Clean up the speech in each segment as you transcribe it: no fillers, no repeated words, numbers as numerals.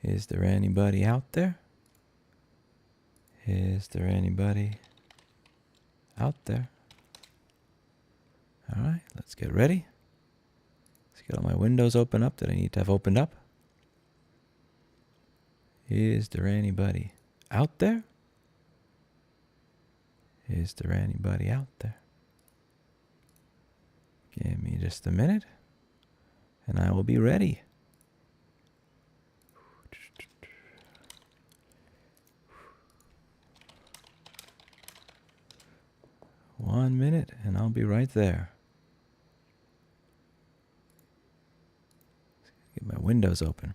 Is there anybody out there? Is there anybody out there? All right, let's get ready. Let's get all my windows open up that I need to have opened up. Is there anybody out there? Is there anybody out there? Give me just a minute, and I will be ready. One minute, and I'll be right there. Get my windows open.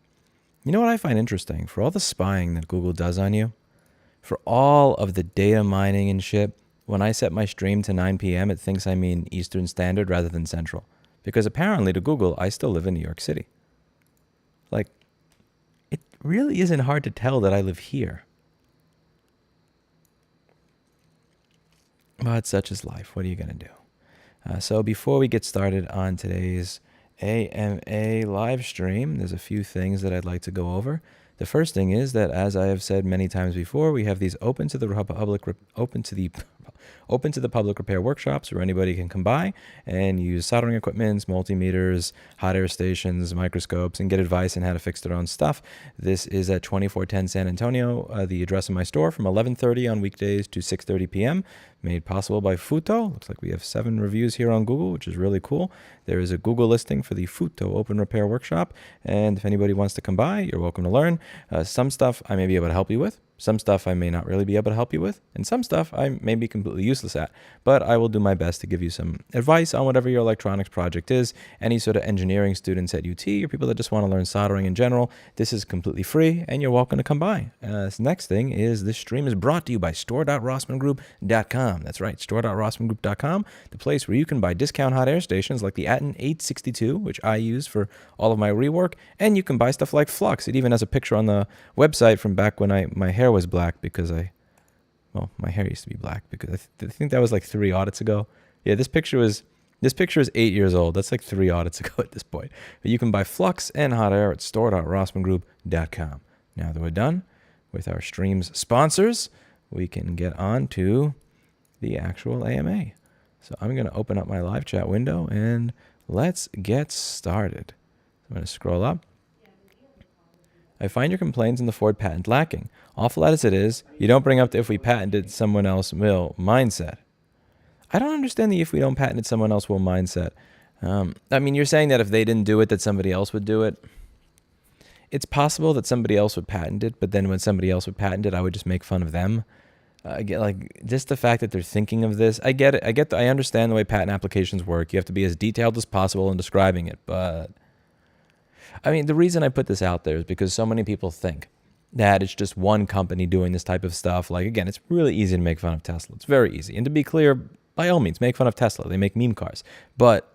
You know what I find interesting? For all the spying that Google does on you, for all of the data mining and shit, when I set my stream to 9 p.m., it thinks I mean Eastern Standard rather than Central. Because apparently to Google, I still live in New York City. Like, it really isn't hard to tell that I live here. But such is life. What are you going to do? So before we get started on today's AMA live stream, there's a few things that I'd like to go over. The first thing is that, as I have said many times before, we have these open to the public repair workshops where anybody can come by and use soldering equipment, multimeters, hot air stations, microscopes, and get advice on how to fix their own stuff. This is at 2410 San Antonio, the address of my store, from 11:30 on weekdays to 6:30 p.m. Made possible by FUTO. Looks like we have 7 reviews here on Google, which is really cool. There is a Google listing for the FUTO Open Repair Workshop, and if anybody wants to come by, you're welcome to learn. Some stuff I may be able to help you with. Some stuff I may not really be able to help you with, and some stuff I may be completely useless at, but I will do my best to give you some advice on whatever your electronics project is. Any sort of engineering students at UT or people that just want to learn soldering in general, this is completely free, and you're welcome to come by. This next thing is this stream is brought to you by store.rossmanngroup.com. That's right, store.rossmanngroup.com, the place where you can buy discount hot air stations like the Atten 862, which I use for all of my rework, and you can buy stuff like Flux. It even has a picture on the website from back when my hair was black because my hair used to be black because I think that was like 3 audits ago. Yeah, this picture is 8 years old. That's like 3 audits ago at this point. But you can buy Flux and hot air at store.rossmanngroup.com. Now that we're done with our stream's sponsors, we can get on to the actual AMA. So I'm going to open up my live chat window and let's get started. I'm going to scroll up. I find your complaints in the Ford patent lacking. Awful as it is, you don't bring up the if we patented someone else will mindset. I don't understand the if we don't patent it someone else will mindset. I mean, you're saying that if they didn't do it, that somebody else would do it. It's possible that somebody else would patent it, but then when somebody else would patent it, I would just make fun of them. I get like just the fact that they're thinking of this. I get it. I understand the way patent applications work. You have to be as detailed as possible in describing it, but I mean, the reason I put this out there is because so many people think that it's just one company doing this type of stuff. Like, again, it's really easy to make fun of Tesla. It's very easy. And to be clear, by all means, make fun of Tesla. They make meme cars. But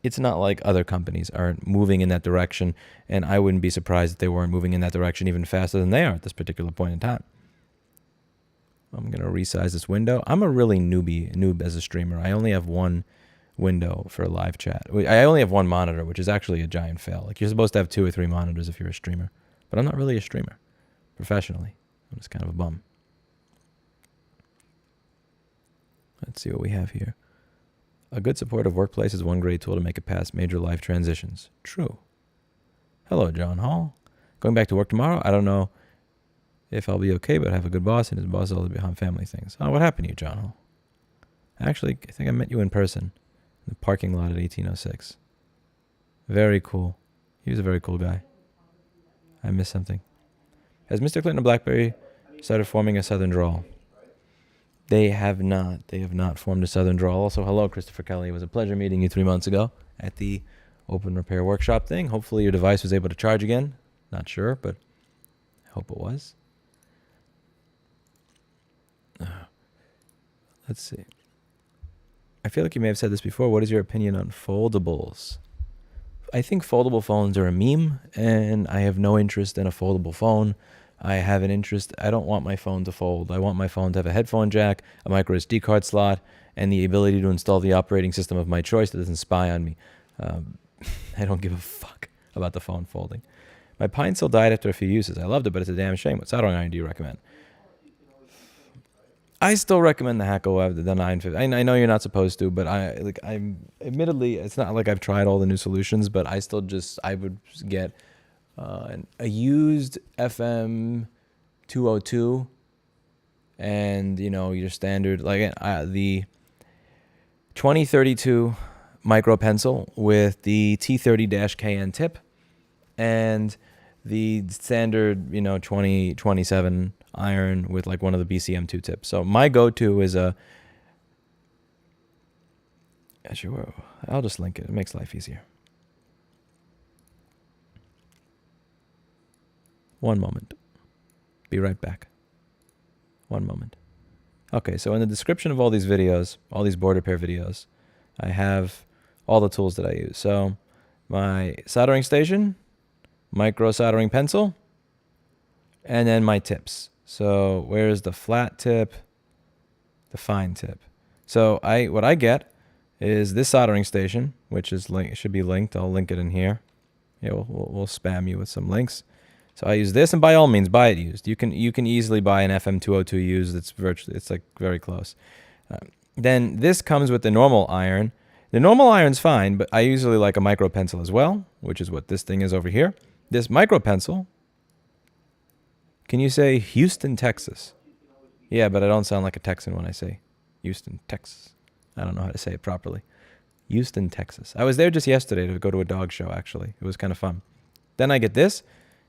it's not like other companies aren't moving in that direction. And I wouldn't be surprised if they weren't moving in that direction even faster than they are at this particular point in time. I'm going to resize this window. I'm a really noob as a streamer. I only have one window for a live chat. I only have one monitor, which is actually a giant fail. Like, you're supposed to have 2 or 3 monitors if you're a streamer. But I'm not really a streamer professionally. I'm just kind of a bum. Let's see what we have here. A good supportive workplace is one great tool to make it past major life transitions. True. Hello, John Hall. Going back to work tomorrow. I don't know if I'll be okay, but I have a good boss, and his boss is always behind family things. Oh, what happened to you, John Hall? Actually, I think I met you in person. The parking lot at 1806. Very cool. He was a very cool guy. I missed something. Has Mr. Clinton and BlackBerry started forming a Southern drawl? They have not. They have not formed a Southern drawl. Also, hello, Christopher Kelly. It was a pleasure meeting you 3 months ago at the Open Repair Workshop thing. Hopefully your device was able to charge again. Not sure, but I hope it was. Let's see. I feel like you may have said this before. What is your opinion on foldables? I think foldable phones are a meme, and I have no interest in a foldable phone. I have an interest. I don't want my phone to fold. I want my phone to have a headphone jack, a micro SD card slot, and the ability to install the operating system of my choice that doesn't spy on me. I don't give a fuck about the phone folding. My pine still died after a few uses. I loved it, but it's a damn shame. What soldering iron do you recommend? I still recommend the Hackle, the 950. I know you're not supposed to, but I'm admittedly, it's not like I've tried all the new solutions, but I still I would get a used FM 202 and, you know, your standard, like the 2032 micro pencil with the T30-KN tip and the standard, you know, 2027 iron with like one of the BCM2 tips. So my go-to is actually, I'll just link it. It makes life easier. One moment. Be right back. One moment. Okay, so in the description of all these videos, all these board repair videos, I have all the tools that I use. So my soldering station, micro soldering pencil, and then my tips. So where's the flat tip, the fine tip? So what I get is this soldering station, which is it should be linked. I'll link it in here. Yeah, we'll spam you with some links. So I use this, and by all means, buy it used. You can easily buy an FM202 used. It's like very close. Then this comes with the normal iron. The normal iron's fine, but I usually like a micro pencil as well, which is what this thing is over here. This micro pencil. Can you say Houston, Texas? Yeah, but I don't sound like a Texan when I say Houston, Texas. I don't know how to say it properly. Houston, Texas. I was there just yesterday to go to a dog show, actually. It was kind of fun. Then I get this.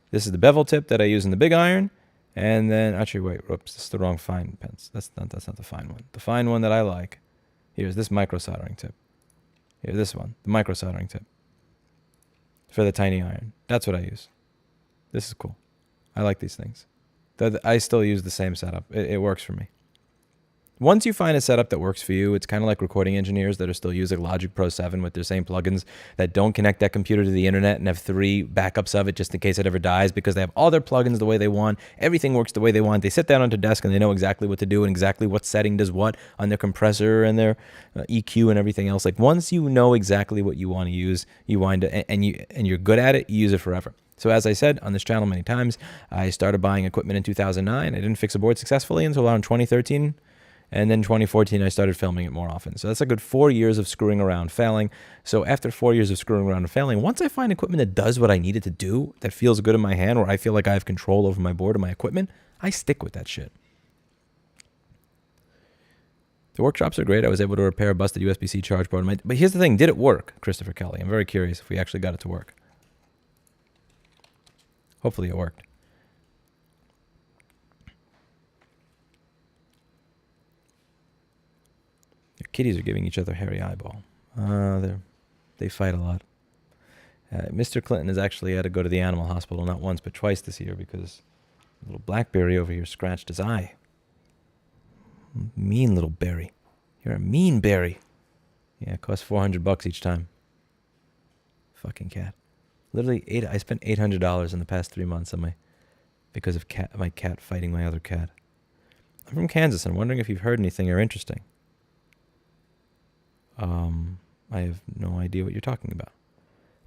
This is the bevel tip that I use in the big iron. And then, actually, wait, whoops, this is the wrong fine pens. That's not the fine one. The fine one that I like, here's this micro soldering tip. Here's this one, the micro soldering tip. For the tiny iron. That's what I use. This is cool. I like these things. I still use the same setup. It works for me. Once you find a setup that works for you, it's kind of like recording engineers that are still using Logic Pro 7 with their same plugins that don't connect that computer to the internet and have 3 backups of it just in case it ever dies because they have all their plugins the way they want. Everything works the way they want. They sit down on their desk and they know exactly what to do and exactly what setting does what on their compressor and their EQ and everything else. Like once you know exactly what you want to use, you wind up, and you're good at it, you use it forever. So as I said on this channel many times, I started buying equipment in 2009. I didn't fix a board successfully until around 2013. And then 2014, I started filming it more often. So that's a good 4 years of screwing around, failing. So after 4 years of screwing around and failing, once I find equipment that does what I need it to do, that feels good in my hand, where I feel like I have control over my board and my equipment, I stick with that shit. The workshops are great. I was able to repair a busted USB-C charge board. But here's the thing. Did it work, Christopher Kelly? I'm very curious if we actually got it to work. Hopefully it worked. Their kitties are giving each other hairy eyeball. They fight a lot. Mr. Clinton has actually had to go to the animal hospital not once but twice this year because a little blackberry over here scratched his eye. Mean little berry. You're a mean berry. Yeah, it costs $400 each time. Fucking cat. Literally, I spent $800 in the past 3 months on because of my cat fighting my other cat. I'm from Kansas. I'm wondering if you've heard anything or interesting. I have no idea what you're talking about.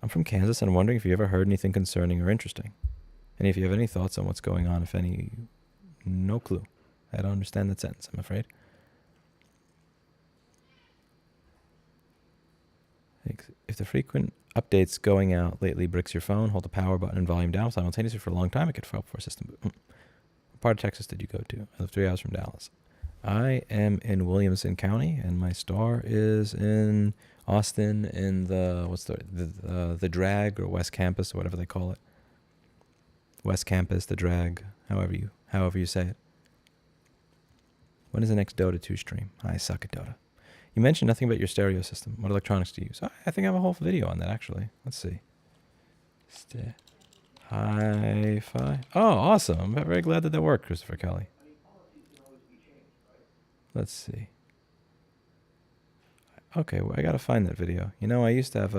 I'm from Kansas, and I'm wondering if you ever heard anything concerning or interesting. And if you have any thoughts on what's going on, if any, no clue. I don't understand that sentence, I'm afraid. If the frequent updates going out lately bricks your phone, hold the power button and volume down simultaneously for a long time, it could fail before a system boot. What part of Texas did you go to? I live 3 hours from Dallas. I am in Williamson County, and my star is in Austin in the drag or West Campus or whatever they call it. West Campus, the drag, however you say it. When is the next Dota 2 stream? I suck at Dota. You mentioned nothing about your stereo system. What electronics do you use? I think I have a whole video on that, actually. Let's see. Hi-Fi. Oh, awesome. I'm very glad that worked, Christopher Kelly. Let's see. Okay, well, I gotta find that video. You know, I used to have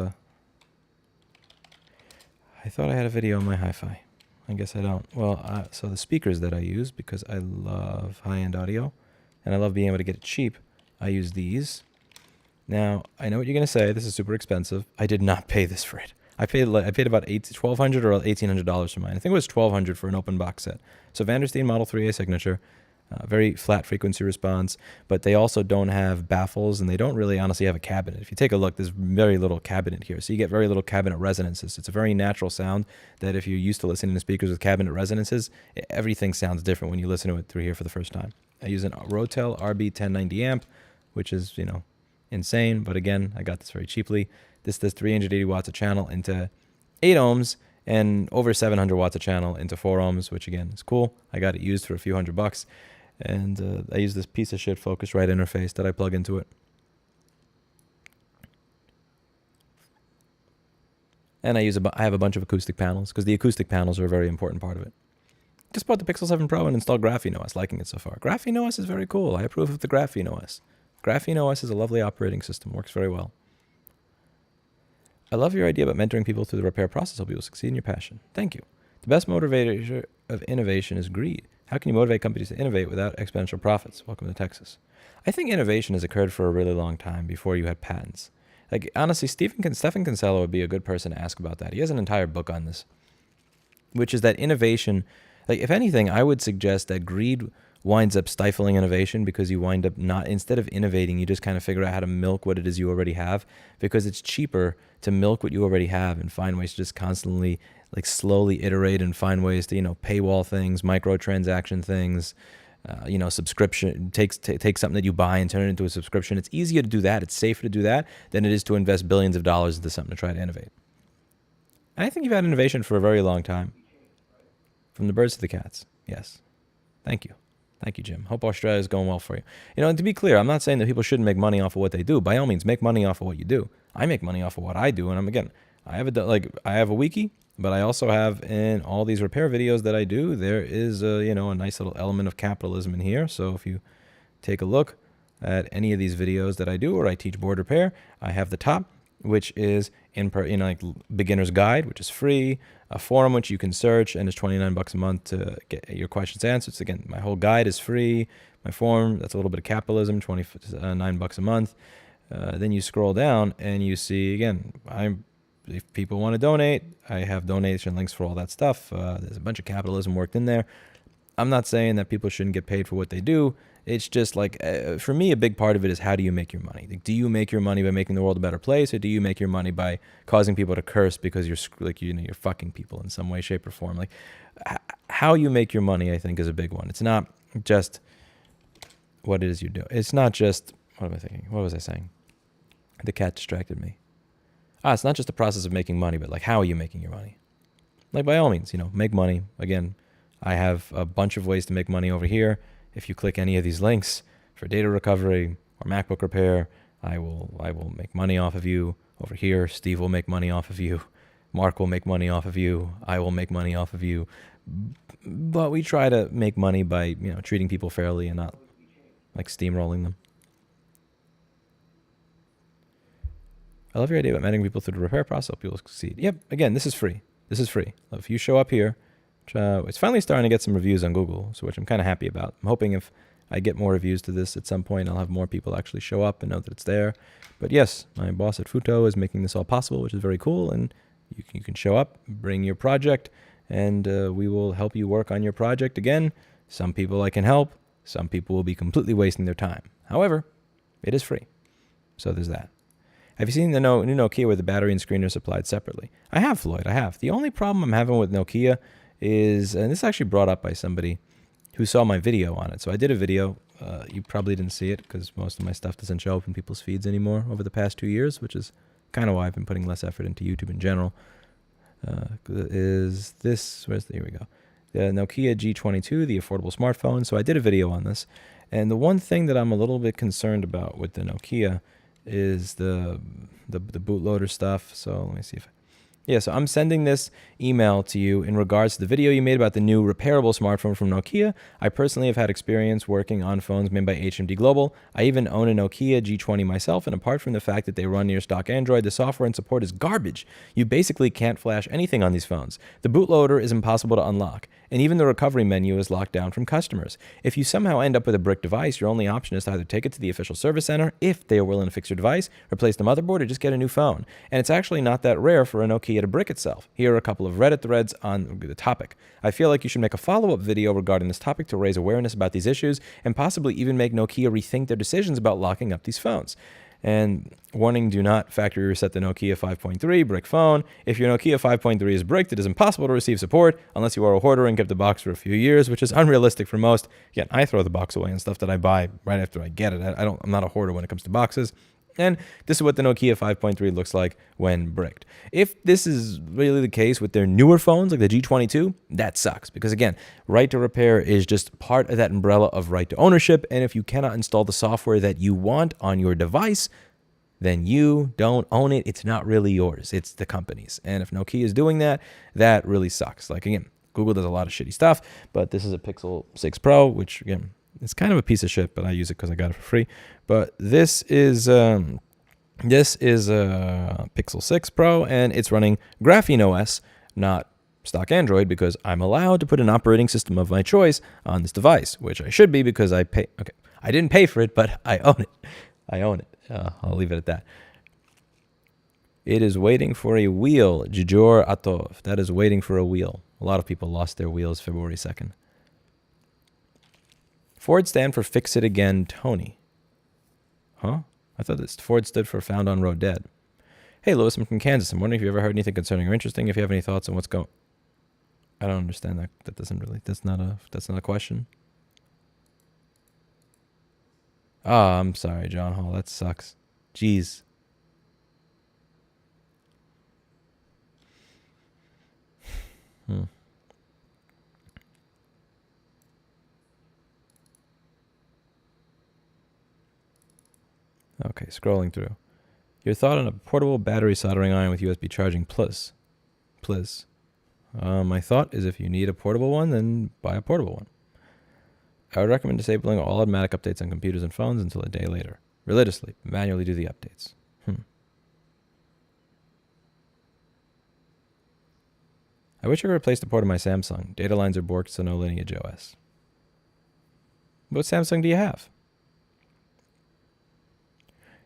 I thought I had a video on my hi-fi. I guess I don't. Well, so the speakers that I use, because I love high-end audio, and I love being able to get it cheap, I use these. Now, I know what you're going to say. This is super expensive. I did not pay this for it. I paid about $1,200 or $1,800 for mine. I think it was $1,200 for an open box set. So Vandersteen Model 3A signature, very flat frequency response, but they also don't have baffles, and they don't really honestly have a cabinet. If you take a look, there's very little cabinet here, so you get very little cabinet resonances. It's a very natural sound that if you're used to listening to speakers with cabinet resonances, everything sounds different when you listen to it through here for the first time. I use an Rotel RB1090 amp, which is, insane, but again, I got this very cheaply. This does 380 watts a channel into 8 ohms and over 700 watts a channel into 4 ohms, which again is cool. I got it used for a few $100. And I use this piece of shit Focusrite interface that I plug into it. And I have a bunch of acoustic panels, because the acoustic panels are a very important part of it. Just bought the Pixel 7 Pro and installed Graphene OS, liking it so far. Graphene OS is very cool. I approve of the Graphene OS. Graphene OS is a lovely operating system, works very well. I love your idea about mentoring people through the repair process. Hope you will succeed in your passion. Thank you. The best motivator of innovation is greed. How can you motivate companies to innovate without exponential profits? Welcome to Texas. I think innovation has occurred for a really long time before you had patents. Like, honestly, Stephen Kinsella would be a good person to ask about that. He has an entire book on this, which is that innovation, like, if anything, I would suggest that greed winds up stifling innovation, because you wind up instead of innovating, you just kind of figure out how to milk what it is you already have, because it's cheaper to milk what you already have and find ways to just constantly, like, slowly iterate and find ways to, paywall things, microtransaction things, subscription, take something that you buy and turn it into a subscription. It's easier to do that. It's safer to do that than it is to invest billions of dollars into something to try to innovate. And I think you've had innovation for a very long time. From the birds to the cats. Yes. Thank you. Thank you, Jim. Hope Australia is going well for you. And to be clear, I'm not saying that people shouldn't make money off of what they do. By all means, make money off of what you do. I make money off of what I do, and I have a wiki, but I also have, in all these repair videos that I do, there is a nice little element of capitalism in here. So if you take a look at any of these videos that I do, or I teach board repair, I have the top, which is like beginner's guide, which is free, a forum which you can search, and it's $29 a month to get your questions answered. So again, my whole guide is free. My forum, that's a little bit of capitalism, $29 a month. Then you scroll down and you see, again, if people want to donate, I have donation links for all that stuff. There's a bunch of capitalism worked in there. I'm not saying that people shouldn't get paid for what they do. It's just like, for me, a big part of it is, how do you make your money? Like, do you make your money by making the world a better place, or do you make your money by causing people to curse because you're fucking people in some way, shape, or form? Like, how you make your money, I think, is a big one. It's not just what it is you do. It's not just, what am I thinking? What was I saying? The cat distracted me. It's not just the process of making money, but like, how are you making your money? Like, by all means, make money. Again, I have a bunch of ways to make money over here. If you click any of these links for data recovery or MacBook repair, I will make money off of you. Over here, Steve will make money off of you. Mark will make money off of you. I will make money off of you. But we try to make money by, treating people fairly and not like steamrolling them. I love your idea about mentoring people through the repair process. People succeed. Yep. Again, this is free. This is free. If you show up here, it's finally starting to get some reviews on Google, so which I'm kind of happy about. I'm hoping if I get more reviews to this at some point, I'll have more people actually show up and know that it's there. But yes, my boss at FUTO is making this all possible, which is very cool. And you can show up, bring your project, and we will help you work on your project. Again, some people I can help. Some people will be completely wasting their time. However, it is free. So there's that. Have you seen the new Nokia where the battery and screen are supplied separately? I have, Floyd. I have. The only problem I'm having with Nokia is, and this is actually brought up by somebody who saw my video on it. So I did a video. You probably didn't see it because most of my stuff doesn't show up in people's feeds anymore over the past 2 years, which is kind of why I've been putting less effort into YouTube in general. Here we go. The Nokia G22, the affordable smartphone. So I did a video on this. And the one thing that I'm a little bit concerned about with the Nokia is the bootloader stuff. So let me see if... Yeah, so I'm sending this email to you in regards to the video you made about the new repairable smartphone from Nokia. I personally have had experience working on phones made by HMD Global. I even own a Nokia G20 myself, and apart from the fact that they run near stock Android, the software and support is garbage. You basically can't flash anything on these phones. The bootloader is impossible to unlock, and even the recovery menu is locked down from customers. If you somehow end up with a brick device, your only option is to either take it to the official service center, if they are willing to fix your device, replace the motherboard, or just get a new phone. And it's actually not that rare for a Nokia Nokia to brick itself. Here are a couple of Reddit threads on the topic. I feel like you should make a follow-up video regarding this topic to raise awareness about these issues and possibly even make Nokia rethink their decisions about locking up these phones. And warning, do not factory reset the Nokia 5.3 brick phone. If your Nokia 5.3 is bricked, it is impossible to receive support unless you are a hoarder and kept the box for a few years, which is unrealistic for most. Again, I throw the box away and stuff that I buy right after I get it. I'm not a hoarder when it comes to boxes. And this is what the Nokia 5.3 looks like when bricked. If this is really the case with their newer phones, like the G22, that sucks. Because again, right to repair is just part of that umbrella of right to ownership. And if you cannot install the software that you want on your device, then you don't own it. It's not really yours. It's the company's. And if Nokia is doing that, that really sucks. Like again, Google does a lot of shitty stuff, but this is a Pixel 6 Pro, which again, it's kind of a piece of shit, but I use it because I got it for free. But this is a Pixel 6 Pro, and it's running Graphene OS, not stock Android, because I'm allowed to put an operating system of my choice on this device, which I should be because I pay. Okay, I didn't pay for it, but I own it. I own it. I'll leave it at that. It is waiting for a wheel. Jijor Atov. That is waiting for a wheel. A lot of people lost their wheels February 2nd. Ford stand for Fix It Again, Tony. Huh? I thought this Ford stood for Found on Road Dead. Hey, Louis, I'm from Kansas. I'm wondering if you ever heard anything concerning or interesting. If you have any thoughts on what's going. I don't understand that. That doesn't really. That's not a question. Oh, I'm sorry, John Hall. That sucks. Jeez. Okay, scrolling through. Your thought on a portable battery soldering iron with USB charging, please. My thought is if you need a portable one, then buy a portable one. I would recommend disabling all automatic updates on computers and phones until a day later. Religiously, manually do the updates. I wish I could replace the port of my Samsung. Data lines are borked, so no Lineage OS. What Samsung do you have?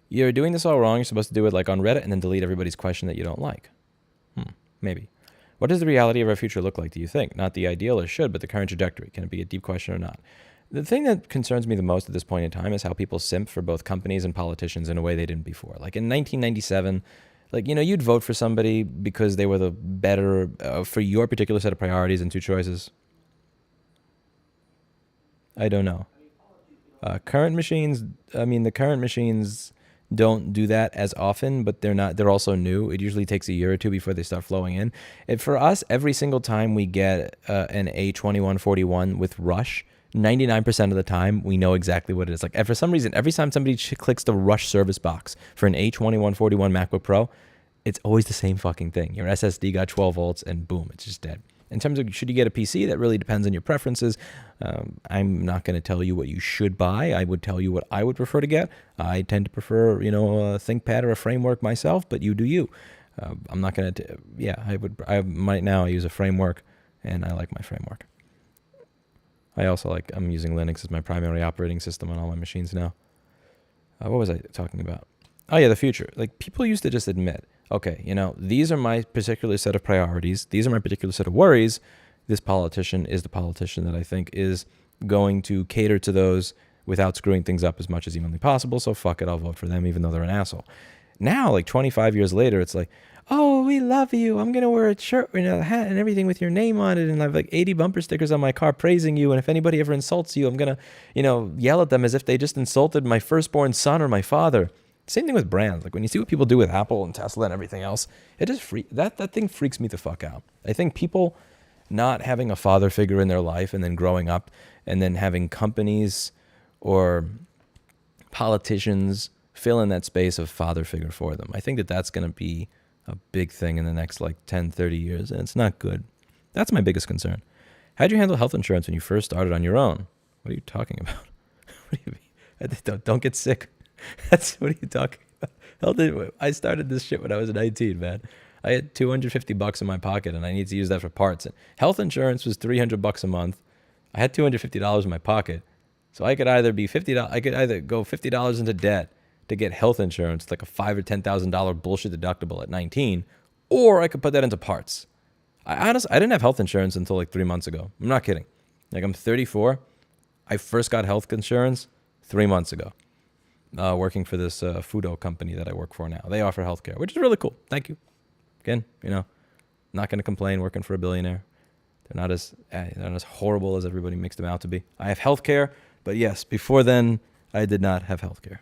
You're doing this all wrong. You're supposed to do it like on Reddit and then delete everybody's question that you don't like. Maybe. What does the reality of our future look like, do you think? Not the ideal or should, but the current trajectory. Can it be a deep question or not? The thing that concerns me the most at this point in time is how people simp for both companies and politicians in a way they didn't before. Like in 1997, you'd vote for somebody because they were the better for your particular set of priorities and two choices. I don't know. The current machines don't do that as often, but they're also new. It usually takes a year or two before they start flowing in. And for us, every single time we get an A2141 with Rush, 99% of the time we know exactly what it is. Like, for some reason, every time somebody clicks the Rush service box for an A2141 MacBook Pro, it's always the same fucking thing. Your SSD got 12 volts and boom, it's just dead. In terms of should you get a PC, that really depends on your preferences. I'm not going to tell you what you should buy. I would tell you what I would prefer to get. I tend to prefer, a ThinkPad or a framework myself, but you do you. I'm not going to, right now I use a framework and I like my framework. I'm using Linux as my primary operating system on all my machines now. What was I talking about? Oh yeah, the future. Like, people used to just admit, okay, these are my particular set of priorities. These are my particular set of worries. This politician is the politician that I think is going to cater to those without screwing things up as much as humanly possible. So fuck it, I'll vote for them even though they're an asshole. Now, like 25 years later, it's like, oh, we love you. I'm going to wear a shirt and a hat and everything with your name on it. And I have like 80 bumper stickers on my car praising you. And if anybody ever insults you, I'm going to, yell at them as if they just insulted my firstborn son or my father. Same thing with brands. Like when you see what people do with Apple and Tesla and everything else, it just that thing freaks me the fuck out. I think people not having a father figure in their life and then growing up and then having companies or politicians fill in that space of father figure for them. I think that that's going to be a big thing in the next 10, 30 years, and it's not good. That's my biggest concern. How'd you handle health insurance when you first started on your own? What are you talking about? What do you mean? Don't get sick. What are you talking about? I started this shit when I was 19, man. I had $250 in my pocket, and I need to use that for parts. And health insurance was $300 a month. I had $250 in my pocket, so I could either be $50. I could either go $50 into debt to get health insurance, like a $5,000 or $10,000 bullshit deductible at 19, or I could put that into parts. I didn't have health insurance until like 3 months ago. I'm not kidding. Like, I'm 34. I first got health insurance 3 months ago, working for this FUTO company that I work for now. They offer healthcare, which is really cool. Thank you. Again, not going to complain working for a billionaire. They're not as horrible as everybody makes them out to be. I have healthcare, but yes, before then, I did not have healthcare.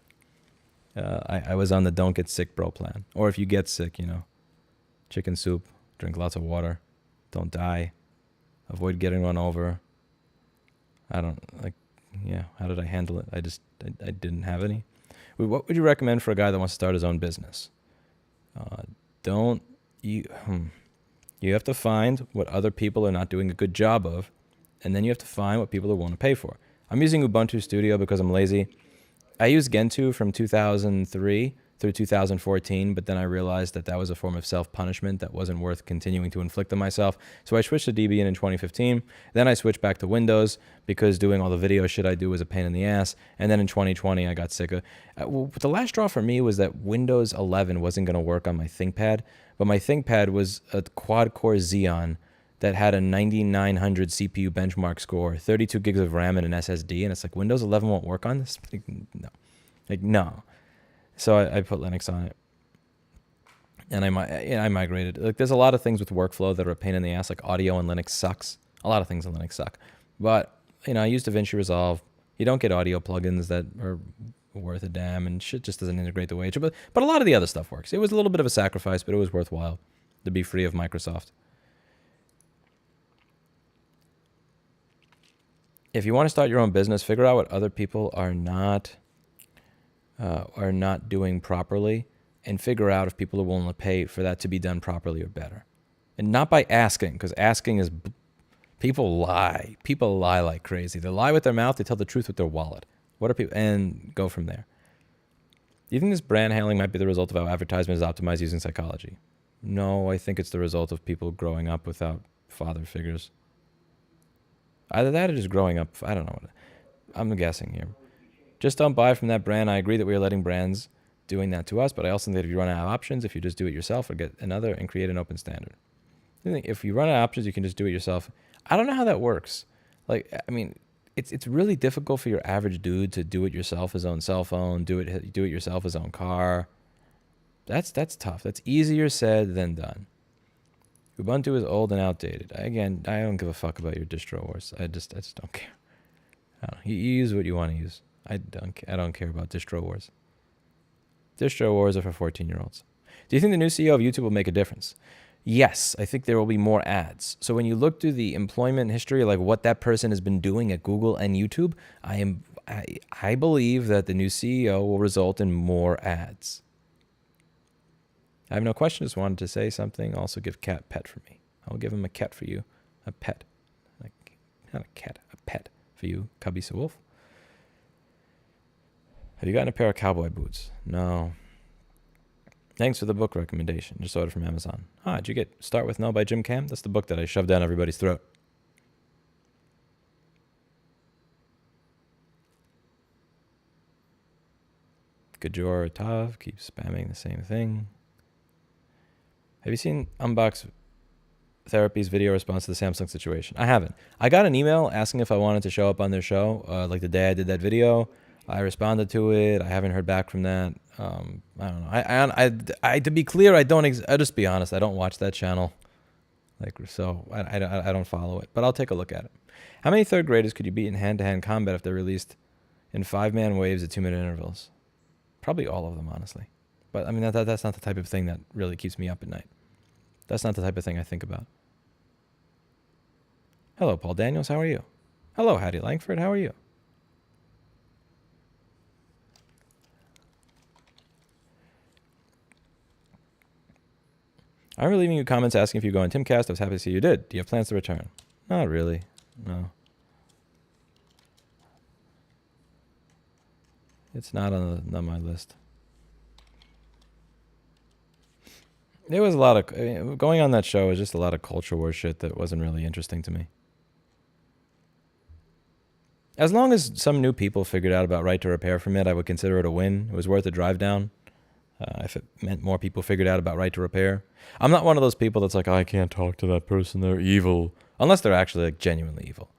I was on the don't get sick bro plan. Or if you get sick, chicken soup, drink lots of water, don't die, avoid getting run over. How did I handle it? I didn't have any. What would you recommend for a guy that wants to start his own business? You have to find what other people are not doing a good job of, and then you have to find what people are willing to pay for. I'm using Ubuntu Studio because I'm lazy. I used Gentoo from 2003 through 2014, but then I realized that was a form of self-punishment that wasn't worth continuing to inflict on myself. So I switched to Debian in 2015. Then I switched back to Windows because doing all the video shit I do was a pain in the ass. And then in 2020, I got sick of the last straw for me was that Windows 11 wasn't going to work on my ThinkPad, but my ThinkPad was a quad-core Xeon that had a 9900 CPU benchmark score, 32 gigs of RAM and an SSD, and it's like, Windows 11 won't work on this? No. So I put Linux on it, and I migrated. Like, there's a lot of things with workflow that are a pain in the ass, like audio in Linux sucks. A lot of things in Linux suck. But, I use DaVinci Resolve. You don't get audio plugins that are worth a damn, and shit just doesn't integrate the way it should. But a lot of the other stuff works. It was a little bit of a sacrifice, but it was worthwhile to be free of Microsoft. If you want to start your own business, figure out what other people are not doing properly, and figure out if people are willing to pay for that to be done properly or better. And not by asking, because asking is, people lie. People lie like crazy. They lie with their mouth, they tell the truth with their wallet. What are people, and go from there. Do you think this brand handling might be the result of how advertisement is optimized using psychology? No, I think it's the result of people growing up without father figures. Either that or just growing up, I don't know. I'm guessing here. Just don't buy from that brand. I agree that we are letting brands doing that to us, but I also think that if you run out of options, if you just do it yourself, or get another and create an open standard. I think if you run out of options, you can just do it yourself. I don't know how that works. Like, I mean, it's really difficult for your average dude to do it yourself, his own cell phone, do it yourself, his own car. That's tough. That's easier said than done. Ubuntu is old and outdated. Again, I don't give a fuck about your distro wars. I just don't care. I don't know. You use what you want to use. I don't care about distro wars. Distro wars are for 14-year-olds. Do you think the new CEO of YouTube will make a difference? Yes, I think there will be more ads. So when you look through the employment history, like what that person has been doing at Google and YouTube, I believe that the new CEO will result in more ads. I have no question. Just wanted to say something. Also give cat pet for me. I'll give him a cat for you. A pet. Like, not a cat. A pet for you, Cubby Wolf. Have you gotten a pair of cowboy boots? No. Thanks for the book recommendation. Just ordered from Amazon. Did you get Start With No by Jim Cam? That's the book that I shoved down everybody's throat. Gajor Tav keeps spamming the same thing. Have you seen Unbox Therapy's video response to the Samsung situation? I haven't. I got an email asking if I wanted to show up on their show, like the day I did that video. I responded to it. I haven't heard back from that. I don't know. I to be clear, I'll just be honest. I don't watch that channel. I don't follow it, but I'll take a look at it. How many third graders could you beat in hand-to-hand combat if they're released in 5-man waves at 2-minute intervals? Probably all of them, honestly. But I mean, that's not the type of thing that really keeps me up at night. That's not the type of thing I think about. Hello, Paul Daniels. How are you? Hello, Hattie Langford. How are you? I'm really leaving you comments asking if you go on Timcast. I was happy to see you did. Do you have plans to return? Not really. No. It's not on my list. There was a lot of going on that show was just a lot of culture war shit that wasn't really interesting to me. As long as some new people figured out about right to repair from it, I would consider it a win. It was worth a drive down. if it meant more people figured out about right to repair. I'm not one of those people that's like, oh, I can't talk to that person, they're evil. Unless they're actually like genuinely evil.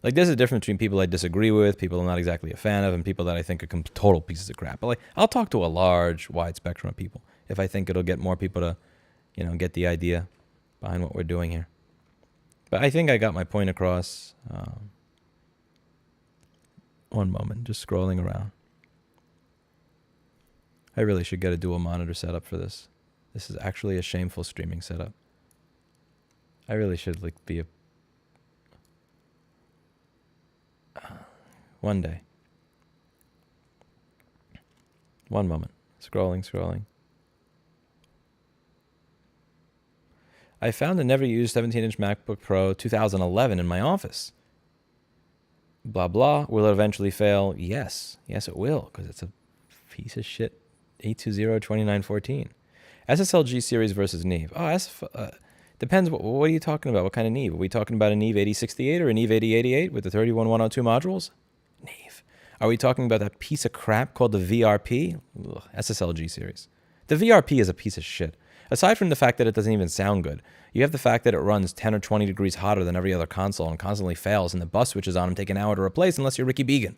Like, there's a difference between people I disagree with, people I'm not exactly a fan of, and people that I think are total pieces of crap. But like, I'll talk to a large, wide spectrum of people if I think it'll get more people to, get the idea behind what we're doing here. But I think I got my point across. One moment, just scrolling around. I really should get a dual monitor setup for this. This is actually a shameful streaming setup. I really should be a... one day. One moment. Scrolling. I found a never used 17-inch MacBook Pro 2011 in my office. Blah, blah. Will it eventually fail? Yes. Yes, it will, because it's a piece of shit 820-2914. SSLG series versus Neve. Depends. What are you talking about? What kind of Neve? Are we talking about a Neve 8068 or a Neve 8088 with the 31102 modules? Neve. Are we talking about that piece of crap called the VRP? Ugh, SSLG series. The VRP is a piece of shit. Aside from the fact that it doesn't even sound good, you have the fact that it runs 10 or 20 degrees hotter than every other console and constantly fails, and the bus switches on them take an hour to replace unless you're Ricky Began.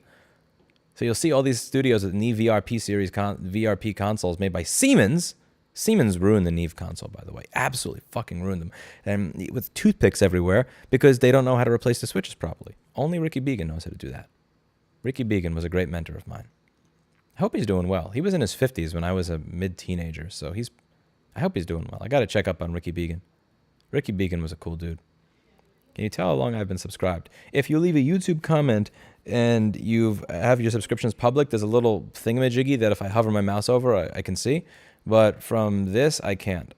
So you'll see all these studios with Neve VRP series VRP consoles made by Siemens. Siemens ruined the Neve console, by the way. Absolutely fucking ruined them. And with toothpicks everywhere because they don't know how to replace the switches properly. Only Ricky Began knows how to do that. Ricky Began was a great mentor of mine. I hope he's doing well. He was in his 50s when I was a mid-teenager, so I hope he's doing well. I got to check up on Ricky Began. Ricky Began was a cool dude. Can you tell how long I've been subscribed? If you leave a YouTube comment and you have your subscriptions public, there's a little thingamajiggy that if I hover my mouse over, I can see. But from this, I can't.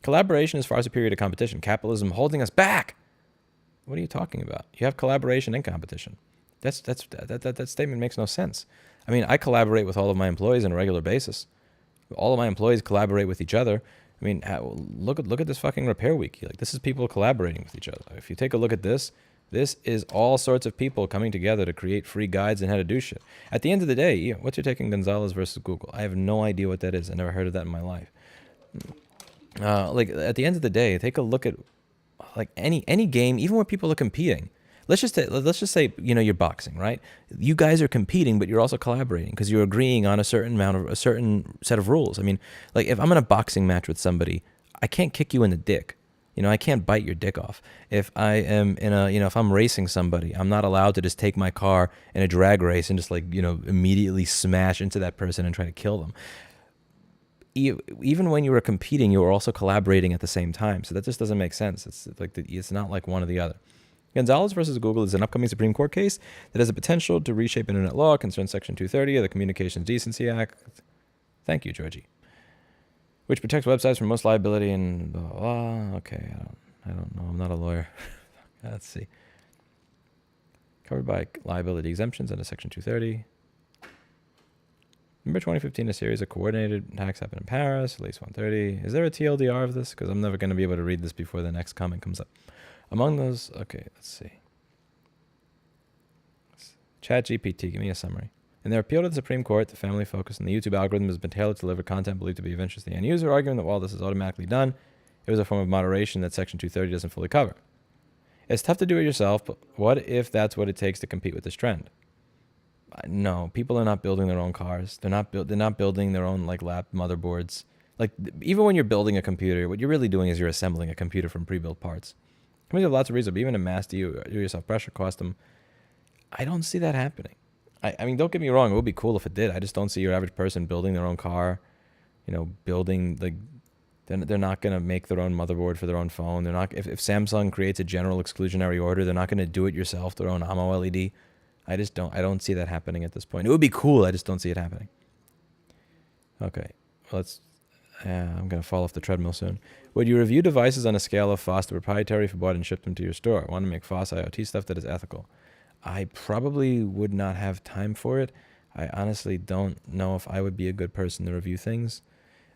Collaboration is far superior to competition. Capitalism holding us back. What are you talking about? You have collaboration and competition. That statement makes no sense. I mean, I collaborate with all of my employees on a regular basis. All of my employees collaborate with each other. I mean, look at this fucking repair wiki. Like, this is people collaborating with each other. If you take a look at this is all sorts of people coming together to create free guides on how to do shit. At the end of the day, what's your take on Gonzalez versus Google? I have no idea what that is. I never heard of that in my life. At the end of the day, take a look at like any game, even where people are competing. Let's just say you're boxing, right? You guys are competing, but you're also collaborating because you're agreeing on a certain set of rules. I mean, like if I'm in a boxing match with somebody, I can't kick you in the dick. I can't bite your dick off. If I am in if I'm racing somebody, I'm not allowed to just take my car in a drag race and just immediately smash into that person and try to kill them. Even when you were competing, you were also collaborating at the same time. So that just doesn't make sense. It's not like one or the other. Gonzalez versus Google is an upcoming Supreme Court case that has the potential to reshape internet law, concerns Section 230 of the Communications Decency Act. Thank you, Georgie. Which protects websites from most liability and blah, blah, blah. Okay, I don't know. I'm not a lawyer. Let's see. Covered by liability exemptions under Section 230. Remember 2015, a series of coordinated attacks happened in Paris, at least 130. Is there a TLDR of this? Because I'm never going to be able to read this before the next comment comes up. Among those, okay, let's see. ChatGPT, give me a summary. In their appeal to the Supreme Court, the family focus on the YouTube algorithm has been tailored to deliver content believed to be of interest to the end user, arguing that while this is automatically done, it was a form of moderation that Section 230 doesn't fully cover. It's tough to do it yourself, but what if that's what it takes to compete with this trend? No, people are not building their own cars. They're not building their own lap motherboards. Even when you're building a computer, what you're really doing is you're assembling a computer from pre-built parts. Companies have lots of reasons, but even a mass do-yourself pressure cost them. I don't see that happening. I mean, don't get me wrong. It would be cool if it did. I just don't see your average person building their own car. Building they're not going to make their own motherboard for their own phone. They're not. If Samsung creates a general exclusionary order, they're not going to do it yourself. Their own AMO LED. I don't see that happening at this point. It would be cool. I just don't see it happening. Okay, I'm going to fall off the treadmill soon. Would you review devices on a scale of FOSS to proprietary if you bought and shipped them to your store? I want to make FOSS IoT stuff that is ethical. I probably would not have time for it. I honestly don't know if I would be a good person to review things.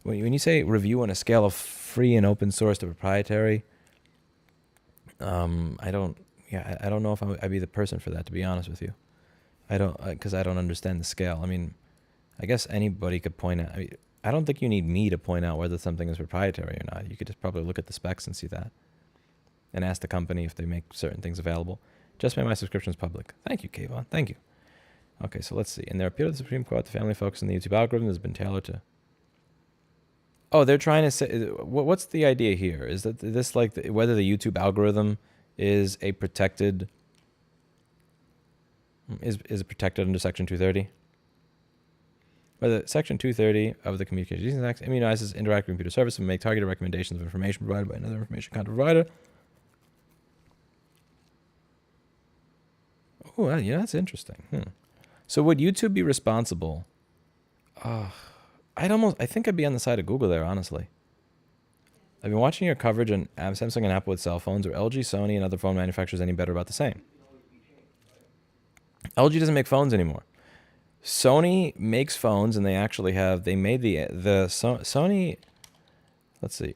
When you say review on a scale of free and open source to proprietary, I don't know if I'd be the person for that, to be honest with you. I don't, because I don't understand the scale. I mean, I guess anybody could point out. I mean, I don't think you need me to point out whether something is proprietary or not. You could just probably look at the specs and see that, and ask the company if they make certain things available. Just made my subscriptions public. Thank you, Kayvon. Thank you. Okay, so let's see. In their appeal to the Supreme Court, the family focus on the YouTube algorithm has been tailored to. Oh, they're trying to say, what's the idea here? Is that this like whether the YouTube algorithm is a protected, is protected under Section 230? Whether Section 230 of the Communications Act immunizes interactive computer service and make targeted recommendations of information provided by another information content provider. Oh, yeah, that's interesting. So would YouTube be responsible? I think I'd be on the side of Google there, honestly. I've been watching your coverage on Samsung and Apple with cell phones. Are LG, Sony, and other phone manufacturers any better, about the same? LG doesn't make phones anymore. Sony makes phones, and they actually have, they made the Sony, let's see.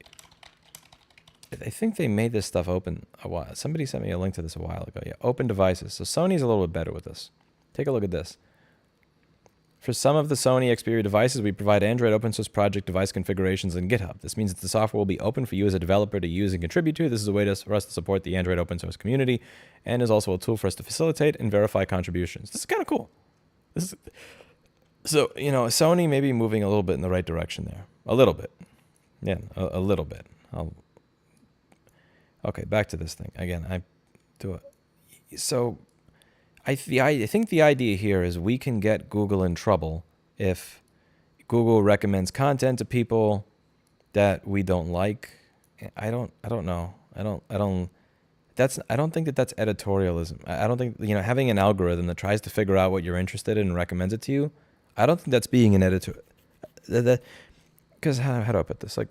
I think they made this stuff open a while. Somebody sent me a link to this a while ago. Yeah, open devices. So Sony's a little bit better with this. Take a look at this. For some of the Sony Xperia devices, we provide Android open source project device configurations in GitHub. This means that the software will be open for you as a developer to use and contribute to. This is a way for us to support the Android open source community, and is also a tool for us to facilitate and verify contributions. This is kind of cool. So, Sony may be moving a little bit in the right direction there. A little bit. Yeah, a little bit. Okay, back to this thing. Again, I think the idea here is we can get Google in trouble if Google recommends content to people that we don't like. I don't know. I don't think that's editorialism. I don't think, having an algorithm that tries to figure out what you're interested in and recommends it to you, I don't think that's being an editor. Because how do I put this? Like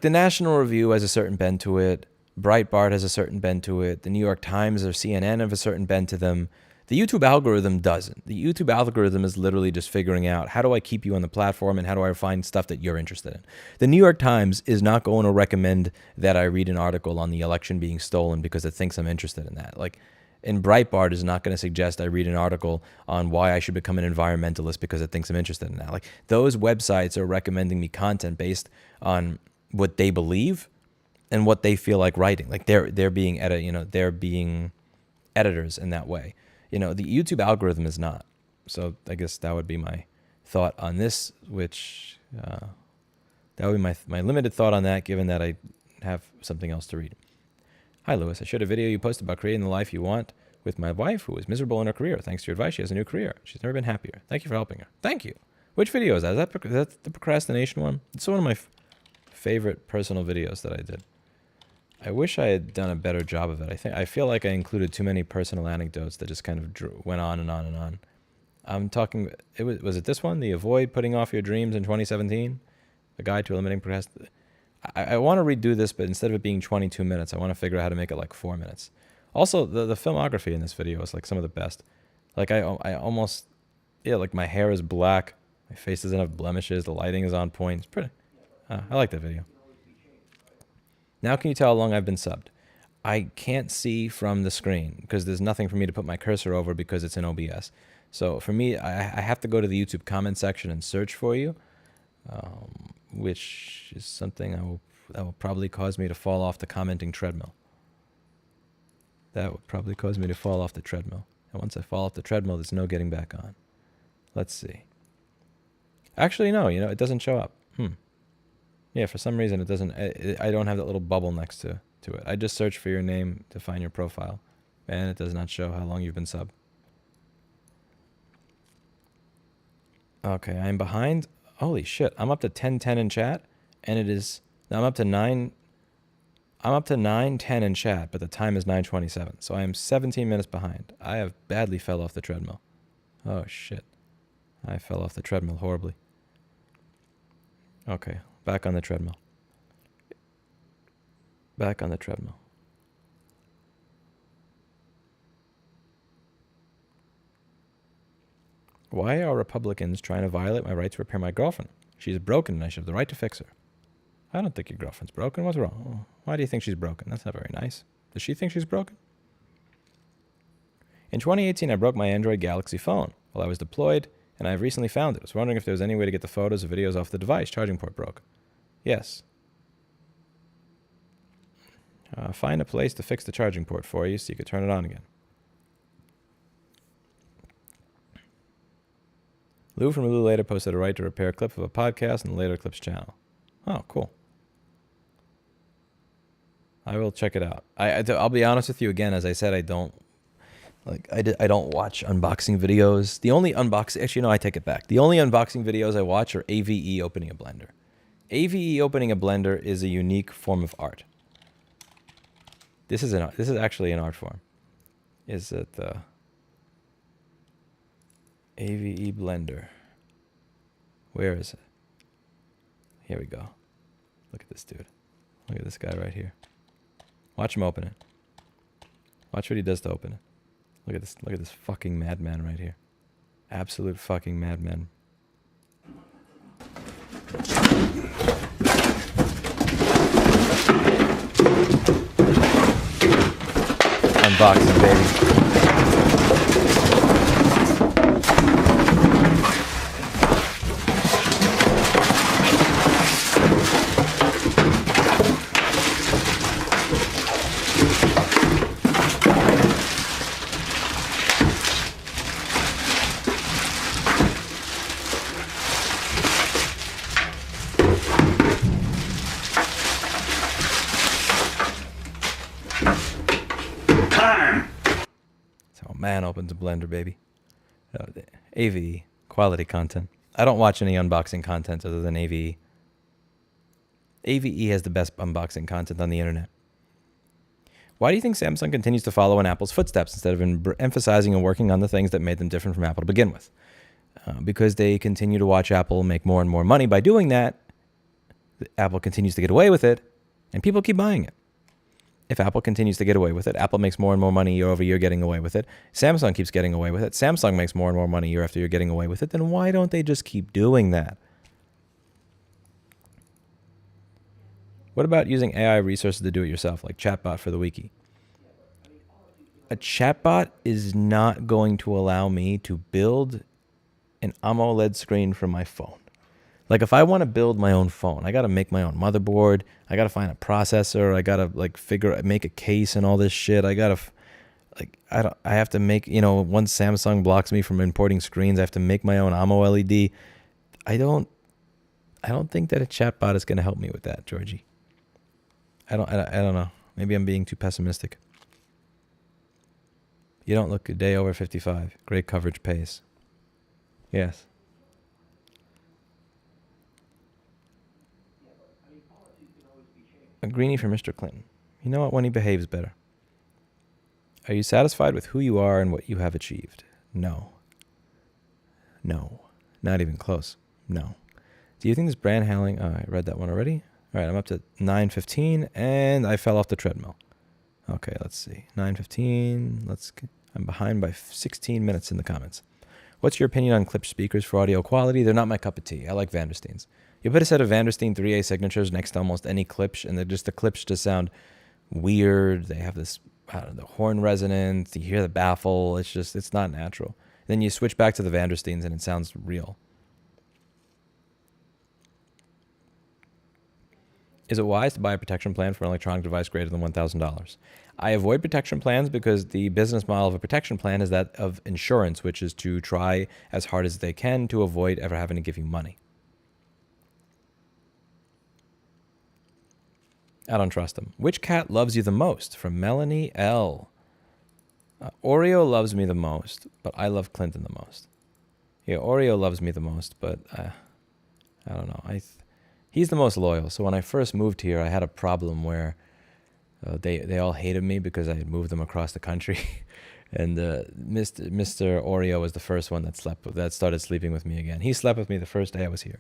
the National Review has a certain bend to it. Breitbart has a certain bend to it. The New York Times or CNN have a certain bend to them. The YouTube algorithm doesn't. The YouTube algorithm is literally just figuring out, how do I keep you on the platform and how do I find stuff that you're interested in? The New York Times is not going to recommend that I read an article on the election being stolen because it thinks I'm interested in that. And Breitbart is not going to suggest I read an article on why I should become an environmentalist because it thinks I'm interested in that. Those websites are recommending me content based on what they believe and what they feel like writing. They're being they're being editors in that way. The YouTube algorithm is not. So I guess that would be my thought on this, which that would be my limited thought on that, given that I have something else to read. Hi, Louis. I shared a video you posted about creating the life you want with my wife, who is miserable in her career. Thanks to your advice, she has a new career. She's never been happier. Thank you for helping her. Thank you. Which video is that? Is that the procrastination one? It's one of my favorite personal videos that I did. I wish I had done a better job of it. I feel like I included too many personal anecdotes that just kind of went on and on and on. I'm talking. Was it this one? The Avoid Putting Off Your Dreams in 2017, a guide to eliminating procrastination. I want to redo this, but instead of it being 22 minutes, I want to figure out how to make it like 4 minutes. Also, the filmography in this video is like some of the best. I almost, my hair is black, my face doesn't have blemishes, the lighting is on point. It's pretty. I like that video. Now can you tell how long I've been subbed? I can't see from the screen because there's nothing for me to put my cursor over because it's in OBS. So for me, I have to go to the YouTube comment section and search for you, which is something that will probably cause me to fall off the commenting treadmill. That would probably cause me to fall off the treadmill. And once I fall off the treadmill, there's no getting back on. Let's see. Actually, no, it doesn't show up. Yeah, for some reason it doesn't. I don't have that little bubble next to it. I just search for your name to find your profile, and it does not show how long you've been subbed. Okay, I'm behind. Holy shit! I'm up to 10:10 in chat, and it is. I'm up to 9. I'm up to 9:10 in chat, but the time is 9:27. So I am 17 minutes behind. I have badly fell off the treadmill. Oh shit! I fell off the treadmill horribly. Okay. Back on the treadmill. Back on the treadmill. Why are Republicans trying to violate my right to repair my girlfriend? She's broken and I should have the right to fix her. I don't think your girlfriend's broken. What's wrong? Why do you think she's broken? That's not very nice. Does she think she's broken? In 2018, I broke my Android Galaxy phone while I was deployed, and I have recently found it. I was wondering if there was any way to get the photos or videos off the device. Charging port broke. Yes. Find a place to fix the charging port for you so you could turn it on again. Lou from Lou Later posted a right to repair clip of a podcast on the Later Clips channel. Oh, cool. I will check it out. I'll be honest with you again. As I said, I don't watch unboxing videos. The only actually no, I take it back. The only unboxing videos I watch are AVE opening a blender. AVE opening a blender is a unique form of art. This is actually an art form. Is it the AVE blender? Where is it? Here we go. Look at this dude. Look at this guy right here. Watch him open it. Watch what he does to open it. Look at this fucking madman right here. Absolute fucking madman. Unboxing, baby. Man opens a blender, baby. AVE, quality content. I don't watch any unboxing content other than AVE. AVE has the best unboxing content on the internet. Why do you think Samsung continues to follow in Apple's footsteps instead of emphasizing and working on the things that made them different from Apple to begin with? Because they continue to watch Apple make more and more money by doing that. Apple continues to get away with it, and people keep buying it. If Apple continues to get away with it, Apple makes more and more money year over year getting away with it. Samsung keeps getting away with it. Samsung makes more and more money year after year getting away with it. Then why don't they just keep doing that? What about using AI resources to do it yourself, like chatbot for the wiki? A chatbot is not going to allow me to build an AMOLED screen for my phone. Like if I want to build my own phone, I got to make my own motherboard. I got to find a processor. I got to make a case and all this shit. I have to make, once Samsung blocks me from importing screens, I have to make my own AMOLED. I don't think that a chatbot is going to help me with that, Georgie. I don't know. Maybe I'm being too pessimistic. You don't look a day over 55. Great coverage pays. Yes. A greenie for Mr. Clinton. You know what? When he behaves better. Are you satisfied with who you are and what you have achieved? No. No. Not even close. No. Do you think this brand handling... Oh, I read that one already. All right, I'm up to 9:15, and I fell off the treadmill. Okay, let's see. 9:15. I'm behind by 16 minutes in the comments. What's your opinion on clip speakers for audio quality? They're not my cup of tea. I like Vandersteens. You put a set of Vandersteen 3A signatures next to almost any clips, and the clips just sound weird. They have this, the horn resonance. You hear the baffle. It's not natural. Then you switch back to the Vandersteens, and it sounds real. Is it wise to buy a protection plan for an electronic device greater than $1,000? I avoid protection plans because the business model of a protection plan is that of insurance, which is to try as hard as they can to avoid ever having to give you money. I don't trust them. Which cat loves you the most? From Melanie L. Oreo loves me the most, but I love Clinton the most. Yeah, Oreo loves me the most, but I don't know. He's the most loyal. So when I first moved here, I had a problem where they all hated me because I had moved them across the country. And Mr. Oreo was the first one that started sleeping with me again. He slept with me the first day I was here.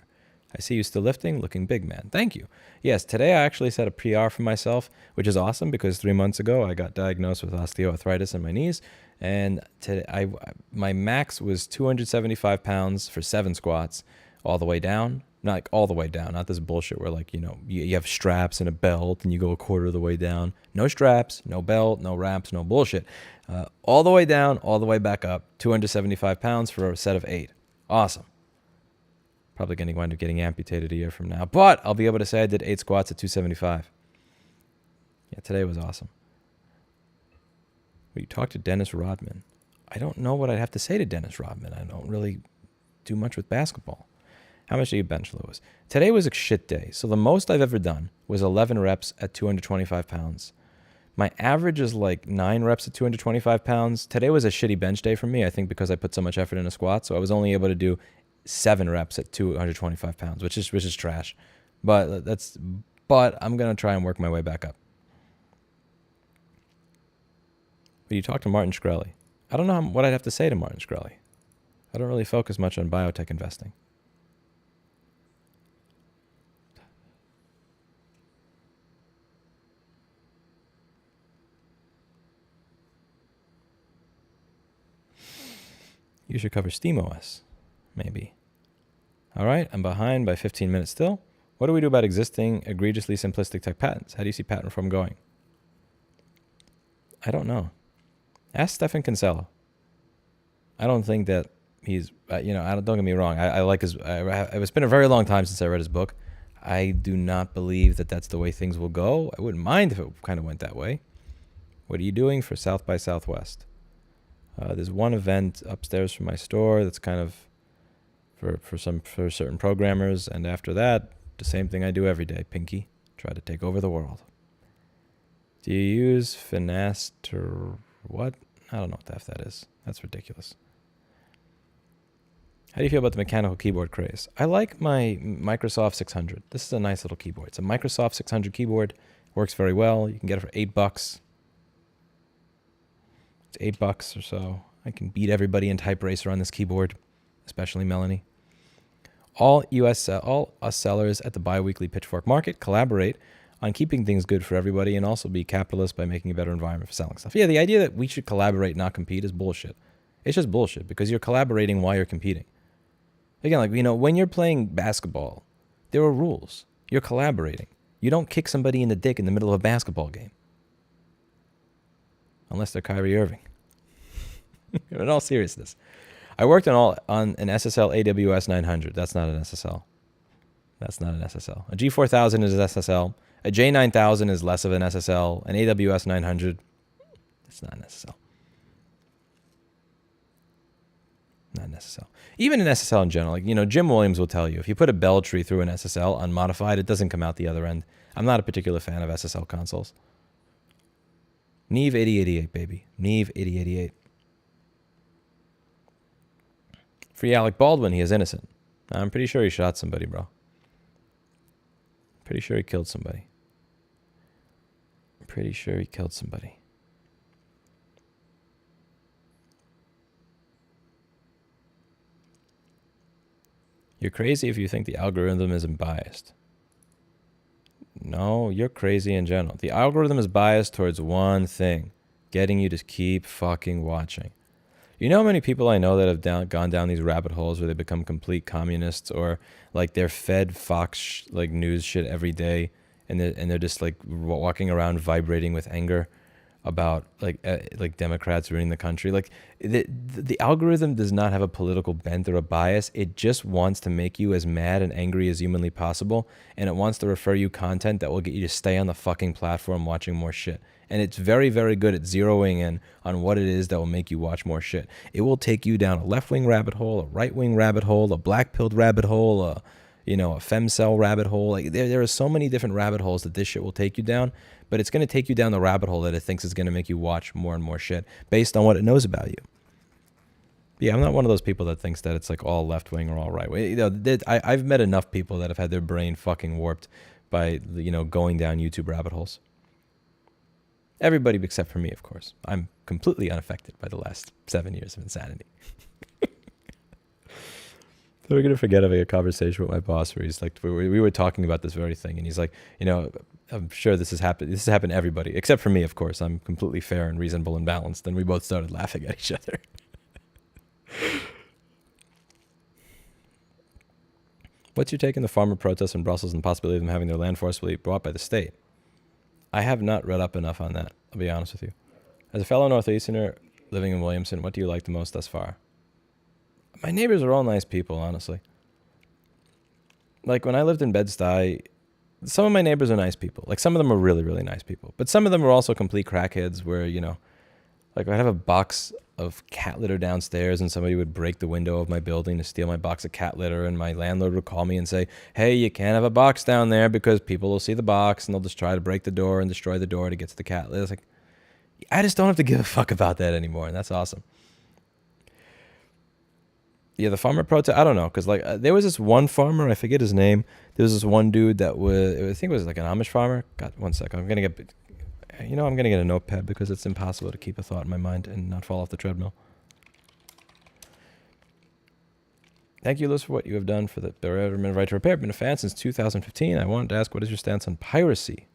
I see you still lifting, looking big, man. Thank you. Yes, today I actually set a PR for myself, which is awesome because 3 months ago I got diagnosed with osteoarthritis in my knees. And my max was 275 pounds for 7 squats all the way down. Not like all the way down, not this bullshit where like, you have straps and a belt and you go a quarter of the way down. No straps, no belt, no wraps, no bullshit. All the way down, all the way back up, 275 pounds for a set of 8. Awesome. Probably going to wind up getting amputated a year from now, but I'll be able to say I did 8 squats at 275. Yeah, today was awesome. You talk to Dennis Rodman. I don't know what I'd have to say to Dennis Rodman. I don't really do much with basketball. How much do you bench, Lewis? Today was a shit day. So the most I've ever done was 11 reps at 225 pounds. My average is like 9 reps at 225 pounds. Today was a shitty bench day for me, I think because I put so much effort in a squat. So I was only able to do 7 reps at 225 pounds, which is trash. But I'm going to try and work my way back up. But you talk to Martin Shkreli. I don't know what I'd have to say to Martin Shkreli. I don't really focus much on biotech investing. You should cover SteamOS, maybe. All right, I'm behind by 15 minutes still. What do we do about existing egregiously simplistic tech patents? How do you see patent reform going? I don't know. Ask Stefan Kinsella. I don't think that he's, don't get me wrong. I like his, it's been a very long time since I read his book. I do not believe that that's the way things will go. I wouldn't mind if it kind of went that way. What are you doing for South by Southwest? There's one event upstairs from my store that's kind of for certain programmers, and after that, the same thing I do every day, Pinky. Try to take over the world. Do you use finesse to what? I don't know what the F that is. That's ridiculous. How do you feel about the mechanical keyboard craze? I like my Microsoft 600. This is a nice little keyboard. It's a Microsoft 600 keyboard. Works very well. You can get it for $8. It's $8 or so. I can beat everybody in Type Racer on this keyboard, especially Melanie. All us sellers at the bi-weekly Pitchfork Market collaborate on keeping things good for everybody and also be capitalist by making a better environment for selling stuff. Yeah, the idea that we should collaborate, not compete, is bullshit. It's just bullshit because you're collaborating while you're competing. Again, when you're playing basketball, there are rules. You're collaborating. You don't kick somebody in the dick in the middle of a basketball game. Unless they're Kyrie Irving. In all seriousness. I worked on an SSL AWS 900. That's not an SSL. That's not an SSL. A G4000 is an SSL. A J9000 is less of an SSL. An AWS 900, it's not an SSL. Not an SSL. Even an SSL in general, Jim Williams will tell you, if you put a bell tree through an SSL unmodified, it doesn't come out the other end. I'm not a particular fan of SSL consoles. Neve 8088, baby. Neve 8088. Free Alec Baldwin, he is innocent. I'm pretty sure he shot somebody, bro. Pretty sure he killed somebody. Pretty sure he killed somebody. You're crazy if you think the algorithm isn't biased. No, you're crazy in general. The algorithm is biased towards one thing, getting you to keep fucking watching. You know how many people I know that have gone down these rabbit holes where they become complete communists, or like they're fed Fox news shit every day, and they're just like walking around vibrating with anger about like Democrats ruining the country. Like the algorithm does not have a political bent or a bias. It just wants to make you as mad and angry as humanly possible, and it wants to refer you content that will get you to stay on the fucking platform watching more shit. And it's very, very good at zeroing in on what it is that will make you watch more shit. It will take you down a left-wing rabbit hole, a right-wing rabbit hole, a black-pilled rabbit hole, a femcel rabbit hole. Like there are so many different rabbit holes that this shit will take you down, but it's going to take you down the rabbit hole that it thinks is going to make you watch more and more shit based on what it knows about you. Yeah, I'm not one of those people that thinks that it's like all left-wing or all right-wing. I've met enough people that have had their brain fucking warped by, going down YouTube rabbit holes. Everybody except for me, of course. I'm completely unaffected by the last 7 years of insanity. So we're going to forget having a conversation with my boss where he's like, we were talking about this very thing, and he's like, I'm sure this has happened to everybody, except for me, of course. I'm completely fair and reasonable and balanced. And we both started laughing at each other. What's your take on the farmer protests in Brussels and the possibility of them having their land forcibly bought by the state? I have not read up enough on that, I'll be honest with you. As a fellow Northeasterner living in Williamson, what do you like the most thus far? My neighbors are all nice people, honestly. Like when I lived in Bed-Stuy, some of my neighbors are nice people. Like some of them are really, really nice people. But some of them are also complete crackheads where, you know, like I'd have a box of cat litter downstairs and somebody would break the window of my building to steal my box of cat litter, and my landlord would call me and say, hey, you can't have a box down there because people will see the box and they'll just try to break the door and destroy the door to get to the cat litter. It's like, I just don't have to give a fuck about that anymore, and that's awesome. Yeah, the farmer protest, I don't know, because like there was this one farmer, I forget his name. There was this one dude that was, I think it was like an Amish farmer. God, one second, I'm going to get a notepad because it's impossible to keep a thought in my mind and not fall off the treadmill. Thank you, Liz, for what you have done for the Betterment Right to Repair. I've been a fan since 2015. I wanted to ask, what is your stance on piracy?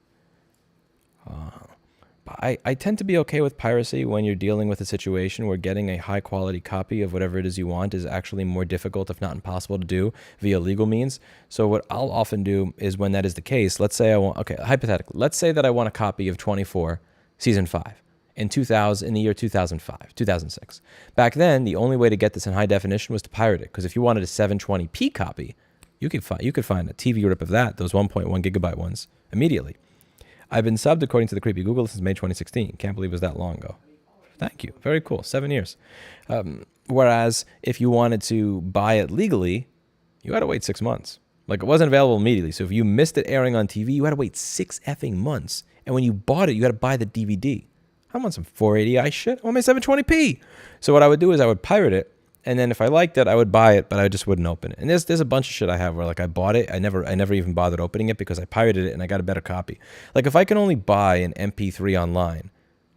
I tend to be okay with piracy when you're dealing with a situation where getting a high quality copy of whatever it is you want is actually more difficult, if not impossible, to do via legal means. So what I'll often do is when that is the case, let's say I want, okay, hypothetically, let's say that I want a copy of 24 season 5 in the year 2005, 2006. Back then, the only way to get this in high definition was to pirate it, because if you wanted a 720p copy, you could find a TV rip of that, those 1.1 gigabyte ones, immediately. I've been subbed according to the creepy Google since May 2016. Can't believe it was that long ago. Thank you. Very cool. 7 years. Whereas if you wanted to buy it legally, you had to wait 6 months. Like it wasn't available immediately. So if you missed it airing on TV, you had to wait 6 effing months. And when you bought it, you had to buy the DVD. I want some 480i shit. I want my 720p. So what I would do is I would pirate it. And then if I liked it, I would buy it, but I just wouldn't open it. And there's a bunch of shit I have where like I bought it, I never even bothered opening it because I pirated it and I got a better copy. Like if I can only buy an MP3 online,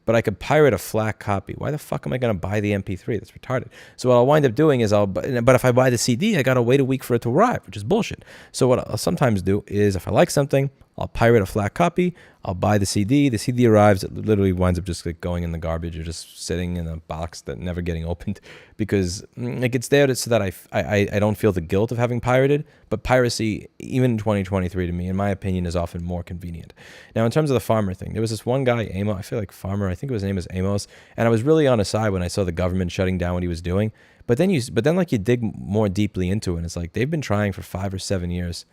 but I could pirate a FLAC copy, why the fuck am I going to buy the MP3? That's retarded. So what I'll wind up doing is but if I buy the CD, I got to wait a week for it to arrive, which is bullshit. So what I'll sometimes do is if I like something, I'll pirate a FLAC copy, I'll buy the CD arrives, it literally winds up just like going in the garbage or just sitting in a box that never getting opened because like it's there so that I don't feel the guilt of having pirated, but piracy, even in 2023 to me, in my opinion, is often more convenient. Now, in terms of the farmer thing, there was this one guy, Amos, I feel like farmer, I think his name is Amos, and I was really on his side when I saw the government shutting down what he was doing, but then like you dig more deeply into it, and it's like they've been trying for 5 or 7 years.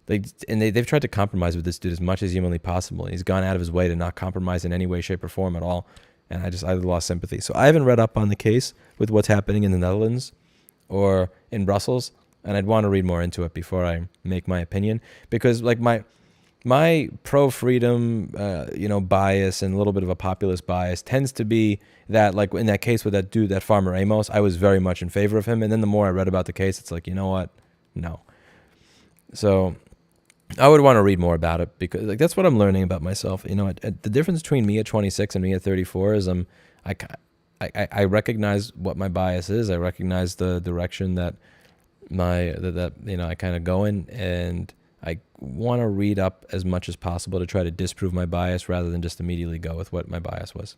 They've tried to compromise with this dude as much as humanly possible. He's gone out of his way to not compromise in any way, shape, or form at all. And I lost sympathy. So I haven't read up on the case with what's happening in the Netherlands or in Brussels, and I'd want to read more into it before I make my opinion. Because like my pro-freedom, bias and a little bit of a populist bias tends to be that, like in that case with that dude, that farmer Amos, I was very much in favor of him. And then the more I read about the case, it's like, you know what? No. So I would want to read more about it because like that's what I'm learning about myself. You know, the difference between me at 26 and me at 34 is I recognize what my bias is. I recognize the direction that I kind of go in, and I want to read up as much as possible to try to disprove my bias rather than just immediately go with what my bias was.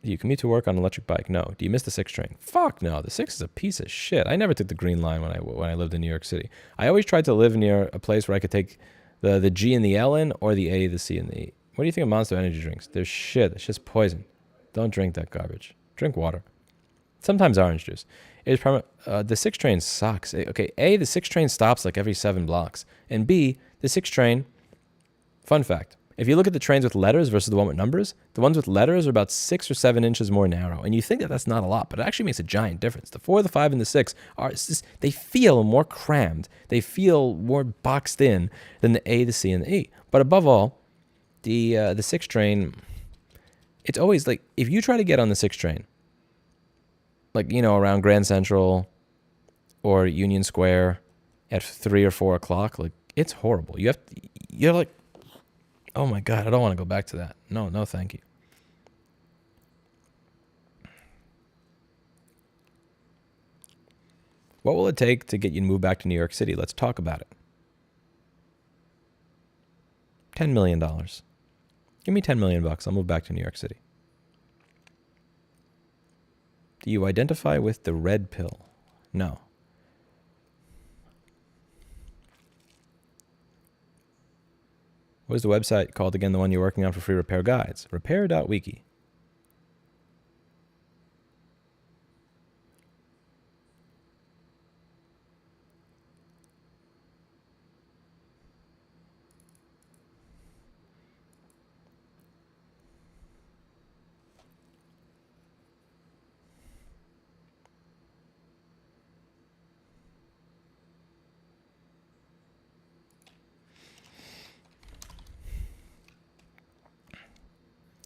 Do you commute to work on an electric bike? No. Do you miss the 6 train? Fuck no. The 6 is a piece of shit. I never took the green line when I lived in New York City. I always tried to live near a place where I could take the G and the L in, or the A, the C, and the E. What do you think of Monster energy drinks? They're shit. It's just poison. Don't drink that garbage. Drink water. Sometimes orange juice. The 6 train sucks. Okay, A, the 6 train stops like every 7 blocks. And B, the 6 train, fun fact, if you look at the trains with letters versus the one with numbers, the ones with letters are about 6 or 7 inches more narrow. And you think that that's not a lot, but it actually makes a giant difference. The 4, the 5, and the 6 they feel more crammed. They feel more boxed in than the A, the C, and the E. But above all, the 6 train, it's always like, if you try to get on the 6 train, like, around Grand Central or Union Square at 3 or 4 o'clock, like, it's horrible. You're like, oh my God, I don't want to go back to that. No, thank you. What will it take to get you to move back to New York City? Let's talk about it. $10 million. Give me $10 million. I'll move back to New York City. Do you identify with the red pill? No. What was the website called again, the one you're working on for free repair guides? Repair.wiki.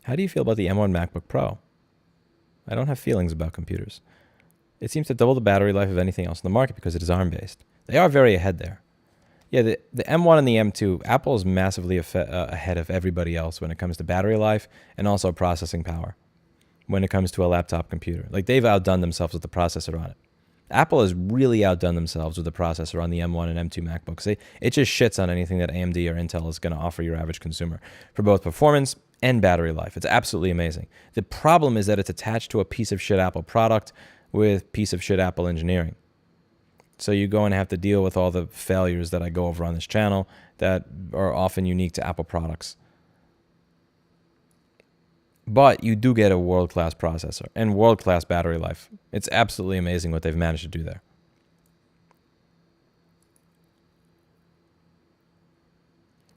How do you feel about the M1 MacBook Pro? I don't have feelings about computers. It seems to double the battery life of anything else in the market because it is ARM-based. They are very ahead there. Yeah, the M1 and the M2, Apple is massively ahead of everybody else when it comes to battery life and also processing power when it comes to a laptop computer. Like, they've outdone themselves with the processor on it. Apple has really outdone themselves with the processor on the M1 and M2 MacBooks. It just shits on anything that AMD or Intel is going to offer your average consumer for both performance and battery life. It's absolutely amazing. The problem is that it's attached to a piece of shit Apple product with piece of shit Apple engineering. So you go and have to deal with all the failures that I go over on this channel that are often unique to Apple products. But you do get a world-class processor and world-class battery life. It's absolutely amazing what they've managed to do there.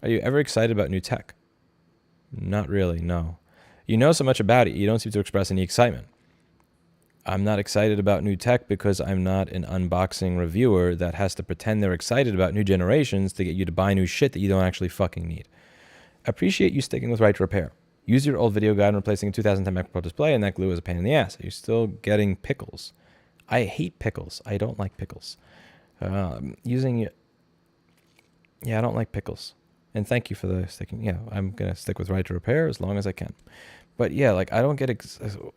Are you ever excited about new tech? Not really, no. You know so much about it, you don't seem to express any excitement. I'm not excited about new tech because I'm not an unboxing reviewer that has to pretend they're excited about new generations to get you to buy new shit that you don't actually fucking need. Appreciate you sticking with Right to Repair. Use your old video guide and replacing a 2010 MacBook Pro display, and that glue is a pain in the ass. Are you still getting pickles? I hate pickles. I don't like pickles. Yeah, I don't like pickles. And thank you for the sticking. Yeah, I'm going to stick with Right to Repair as long as I can. But yeah, like, I don't get,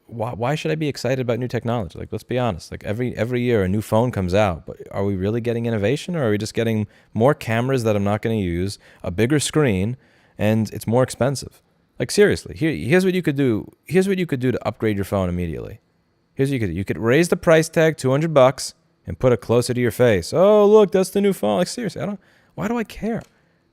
why should I be excited about new technology? Like, let's be honest. Like, every year a new phone comes out, but are we really getting innovation, or are we just getting more cameras that I'm not going to use, a bigger screen, and it's more expensive? Like, seriously, here's what you could do. Here's what you could do to upgrade your phone immediately. Here's what you could do. You could raise the price tag $200 and put it closer to your face. Oh, look, that's the new phone. Like, seriously, why do I care?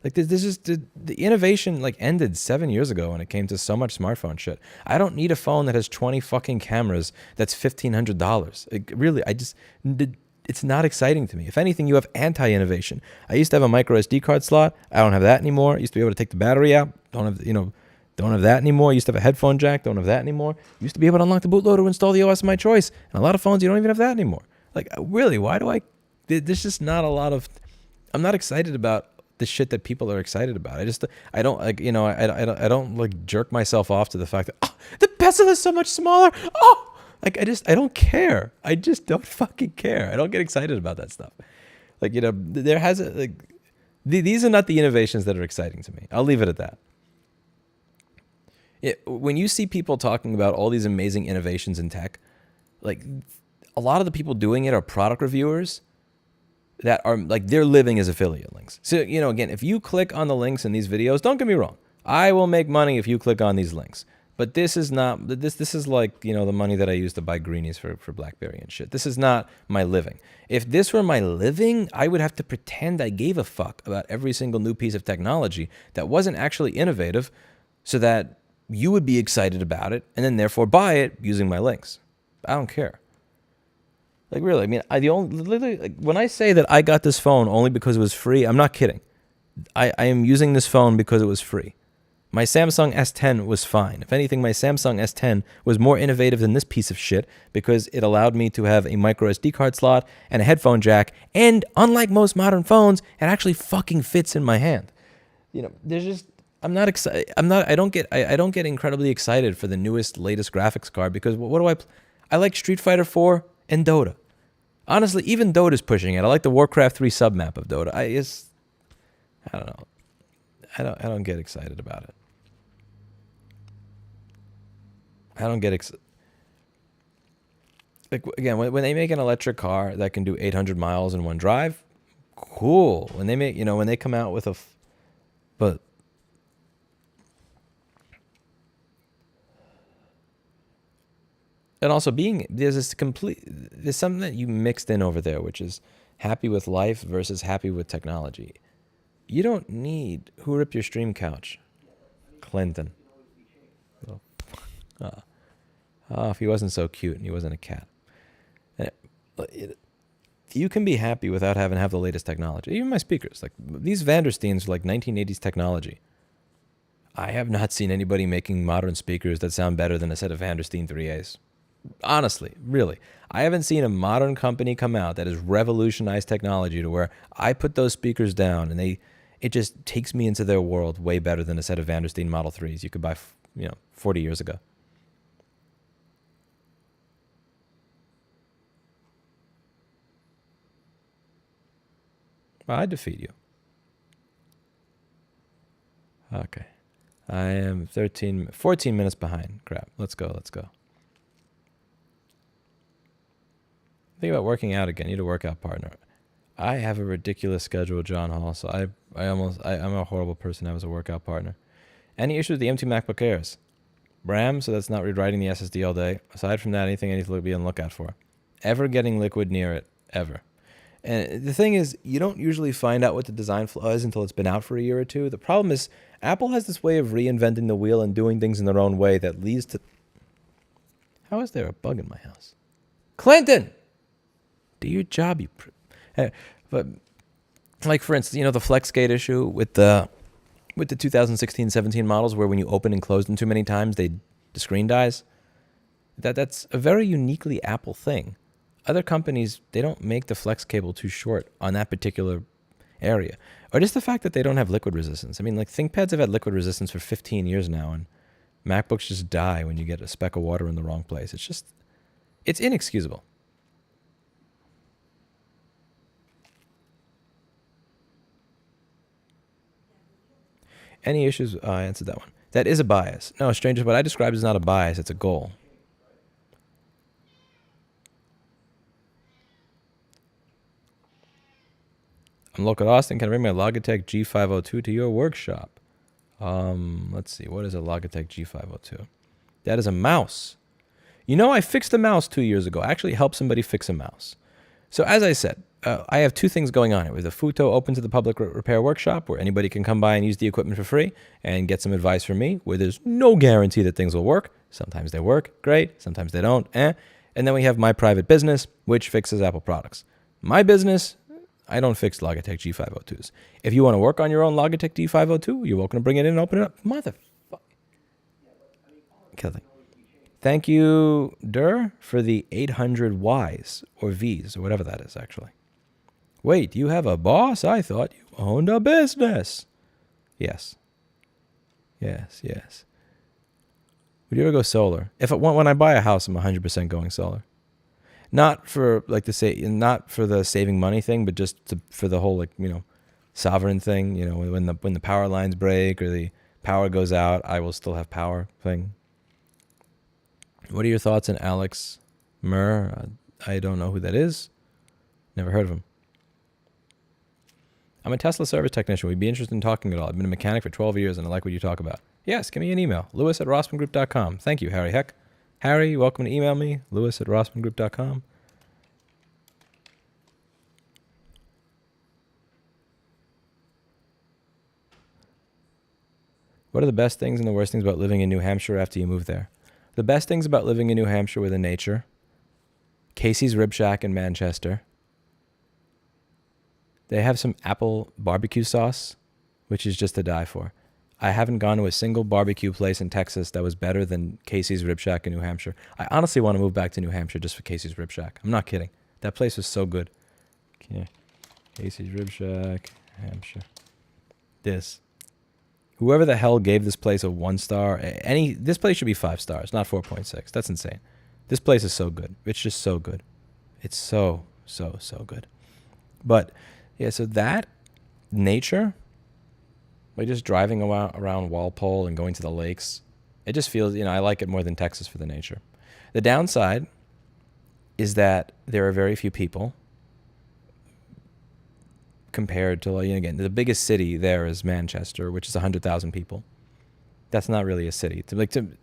Like, this is the innovation, like, ended 7 years ago when it came to so much smartphone shit. I don't need a phone that has 20 fucking cameras that's $1,500. Like, really, it's not exciting to me. If anything, you have anti-innovation. I used to have a micro SD card slot. I don't have that anymore. I used to be able to take the battery out. Don't have that anymore. I used to have a headphone jack. Don't have that anymore. Used to be able to unlock the bootloader to install the OS of my choice. And a lot of phones, you don't even have that anymore. Like, really, there's just not a lot of, I'm not excited about the shit that people are excited about. I don't like jerk myself off to the fact that, oh, the bezel is so much smaller. Oh, like, I don't care. I just don't fucking care. I don't get excited about that stuff. Like, these are not the innovations that are exciting to me. I'll leave it at that. When you see people talking about all these amazing innovations in tech, like, a lot of the people doing it are product reviewers that are, like, they're living as affiliate links. So, again, if you click on the links in these videos, don't get me wrong, I will make money if you click on these links. But this is not, this is like, the money that I use to buy greenies for BlackBerry and shit. This is not my living. If this were my living, I would have to pretend I gave a fuck about every single new piece of technology that wasn't actually innovative so that you would be excited about it and then therefore buy it using my links. I don't care. Like, really, I mean, when I say that I got this phone only because it was free, I'm not kidding. I am using this phone because it was free. My Samsung S10 was fine. If anything, my Samsung S10 was more innovative than this piece of shit because it allowed me to have a micro SD card slot and a headphone jack, and unlike most modern phones, it actually fucking fits in my hand. There's just, I'm not excited. I don't get incredibly excited for the latest graphics card because I like Street Fighter 4 and Dota. Honestly, even Dota's pushing it. I like the Warcraft 3 submap of Dota. I don't know. I don't get excited about it. I don't get like, again, when they make an electric car that can do 800 miles in one drive, cool. When they make, when they come out with but and also there's something that you mixed in over there, which is happy with life versus happy with technology. You don't need who ripped your stream couch? Clinton. Oh, if he wasn't so cute and he wasn't a cat. You can be happy without having to have the latest technology. Even my speakers, like these Vandersteins are like 1980s technology. I have not seen anybody making modern speakers that sound better than a set of Vandersteen 3As. Honestly, really. I haven't seen a modern company come out that has revolutionized technology to where I put those speakers down and it just takes me into their world way better than a set of Vandersteen Model 3s you could buy 40 years ago. Well, I defeat you. Okay. I am 14 minutes behind. Crap. Let's go. Think about working out again. Need a workout partner. I have a ridiculous schedule, John Hall, so I'm a horrible person to have as a workout partner. Any issues with the M2 MacBook Airs? RAM, so that's not rewriting the SSD all day. Aside from that, anything I need to be on the lookout for. Ever getting liquid near it. Ever. And the thing is, you don't usually find out what the design flaw is until it's been out for a year or two. The problem is, Apple has this way of reinventing the wheel and doing things in their own way that leads to... How is there a bug in my house? Clinton! Do your job, you... But, like, for instance, the FlexGate issue with the 2016-17 models where when you open and close them too many times, the screen dies? That's a very uniquely Apple thing. Other companies, they don't make the flex cable too short on that particular area. Or just the fact that they don't have liquid resistance. I mean, like ThinkPads have had liquid resistance for 15 years now, and MacBooks just die when you get a speck of water in the wrong place. It's inexcusable. Any issues? I answered that one. That is a bias. No, strangers, what I described is not a bias, it's a goal. I'm local Austin. Can I bring my Logitech G502 to your workshop? Let's see. What is a Logitech G502? That is a mouse. I fixed a mouse 2 years ago. I actually helped somebody fix a mouse. So as I said, I have two things going on here. With a FUTO open to the public repair workshop where anybody can come by and use the equipment for free and get some advice from me where there's no guarantee that things will work. Sometimes they work, great. Sometimes they don't, And then we have my private business, which fixes Apple products. My business, I don't fix Logitech G502s. If you want to work on your own Logitech G502, you're welcome to bring it in and open it up. Motherfucker. Kill thing. Thank you, Dur, for the 800 Ys or Vs or whatever that is, actually. Wait, you have a boss? I thought you owned a business. Yes. Would you ever go solar? When I buy a house, I'm 100% going solar. Not for not for the saving money thing, but just for the whole sovereign thing. When the power lines break or the power goes out, I will still have power thing. What are your thoughts on Alex Murr? I don't know who that is. Never heard of him. I'm a Tesla service technician. We'd be interested in talking at all. I've been a mechanic for 12 years and I like what you talk about. Yes, give me an email. Louis@rossmangroup.com. Thank you, Harry Heck. Harry, you're welcome to email me. Louis@rossmangroup.com. What are the best things and the worst things about living in New Hampshire after you move there? The best things about living in New Hampshire were the nature. Casey's Rib Shack in Manchester. They have some apple barbecue sauce, which is just to die for. I haven't gone to a single barbecue place in Texas that was better than Casey's Rib Shack in New Hampshire. I honestly want to move back to New Hampshire just for Casey's Rib Shack. I'm not kidding. That place was so good. Okay. Casey's Rib Shack, Hampshire. Whoever the hell gave this place a 1 star, this place should be 5 stars, not 4.6. That's insane. This place is so good. It's just so good. It's so good. But yeah, so that nature, like just driving around Walpole and going to the lakes, it just feels, I like it more than Texas for the nature. The downside is that there are very few people compared to, again, the biggest city there is Manchester, which is 100,000 people. That's not really a city.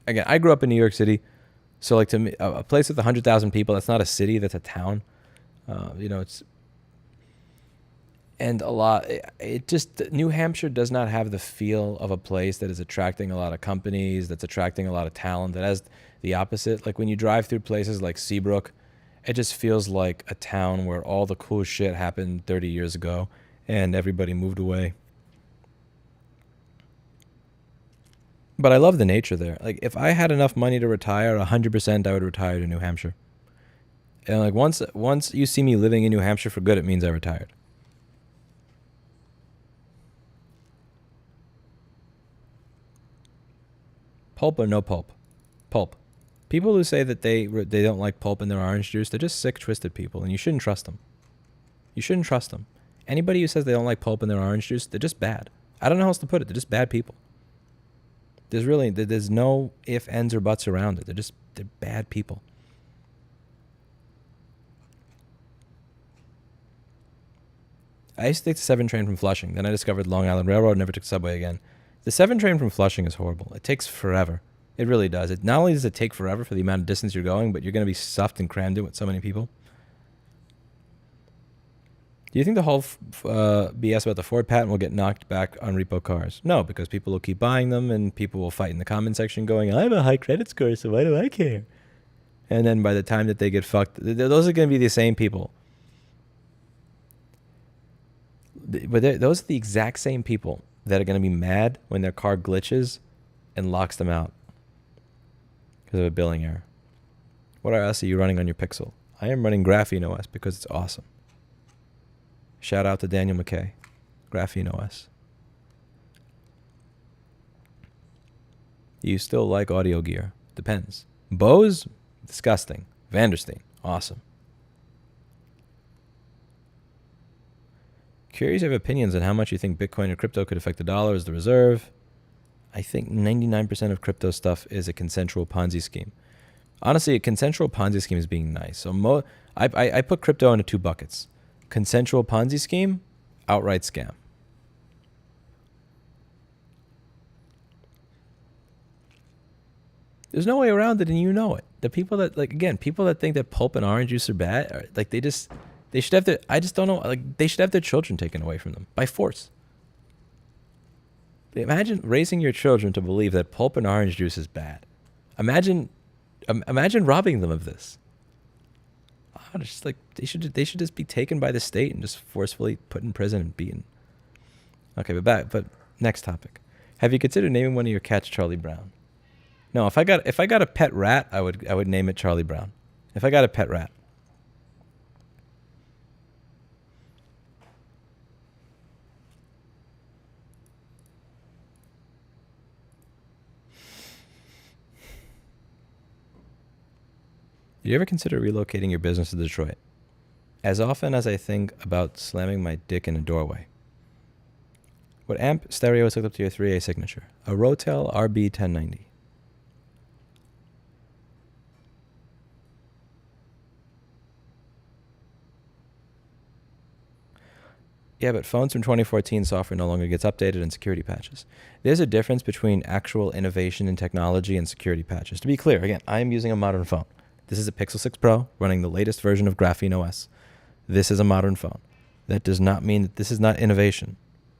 Again, I grew up in New York City, so to me, a place with 100,000 people, that's not a city, that's a town. And a lot, it just, New Hampshire does not have the feel of a place that is attracting a lot of companies, that's attracting a lot of talent. That has the opposite. Like when you drive through places like Seabrook, it just feels like a town where all the cool shit happened 30 years ago and everybody moved away. But I love the nature there. Like if I had enough money to retire, 100% I would retire to New Hampshire. And like once you see me living in New Hampshire for good, it means I retired. Pulp or no pulp? Pulp. People who say that they don't like pulp in their orange juice, they're just sick, twisted people, and you shouldn't trust them. You shouldn't trust them. Anybody who says they don't like pulp in their orange juice, they're just bad. I don't know how else to put it. They're just bad people. There's no ifs, ands, or buts around it. They're bad people. I used to take the 7 train from Flushing. Then I discovered Long Island Railroad, never took the subway again. The 7 train from Flushing is horrible. It takes forever. It really does. It not only does it take forever for the amount of distance you're going, but you're going to be stuffed and crammed in with so many people. Do you think the whole BS about the Ford patent will get knocked back on repo cars? No, because people will keep buying them and people will fight in the comment section going, I have a high credit score, so why do I care? And then by the time that they get fucked, those are going to be the same people. But those are the exact same people that are going to be mad when their car glitches and locks them out because of a billing error. What OS are you running on your Pixel? I am running Graphene OS because it's awesome. Shout out to Daniel McKay. Graphene OS. You still like audio gear? Depends. Bose? Disgusting. Vandersteen? Awesome. Curious if you have opinions on how much you think Bitcoin or crypto could affect the dollar as the reserve. I think 99% of crypto stuff is a consensual Ponzi scheme. Honestly, a consensual Ponzi scheme is being nice. So I put crypto into 2 buckets. Consensual Ponzi scheme, outright scam. There's no way around it, and you know it. The people that, like, again, people that think that pulp and orange juice are bad, like they should have their, I just don't know, like they should have their children taken away from them by force. Imagine raising your children to believe that pulp and orange juice is bad. Imagine robbing them of this. Just like they should just be taken by the state and just forcefully put in prison and beaten. Okay, but next topic. Have you considered naming one of your cats Charlie Brown? No, if I got a pet rat, I would name it Charlie Brown. If I got a pet rat. Do you ever consider relocating your business to Detroit? As often as I think about slamming my dick in a doorway. What amp stereo is hooked up to your 3A signature? A Rotel RB1090. Yeah, but phones from 2014 software no longer gets updated and security patches. There's a difference between actual innovation in technology and security patches. To be clear, again, I am using a modern phone. This is a Pixel 6 Pro running the latest version of Graphene OS. This is a modern phone. That does not mean that this is not innovation.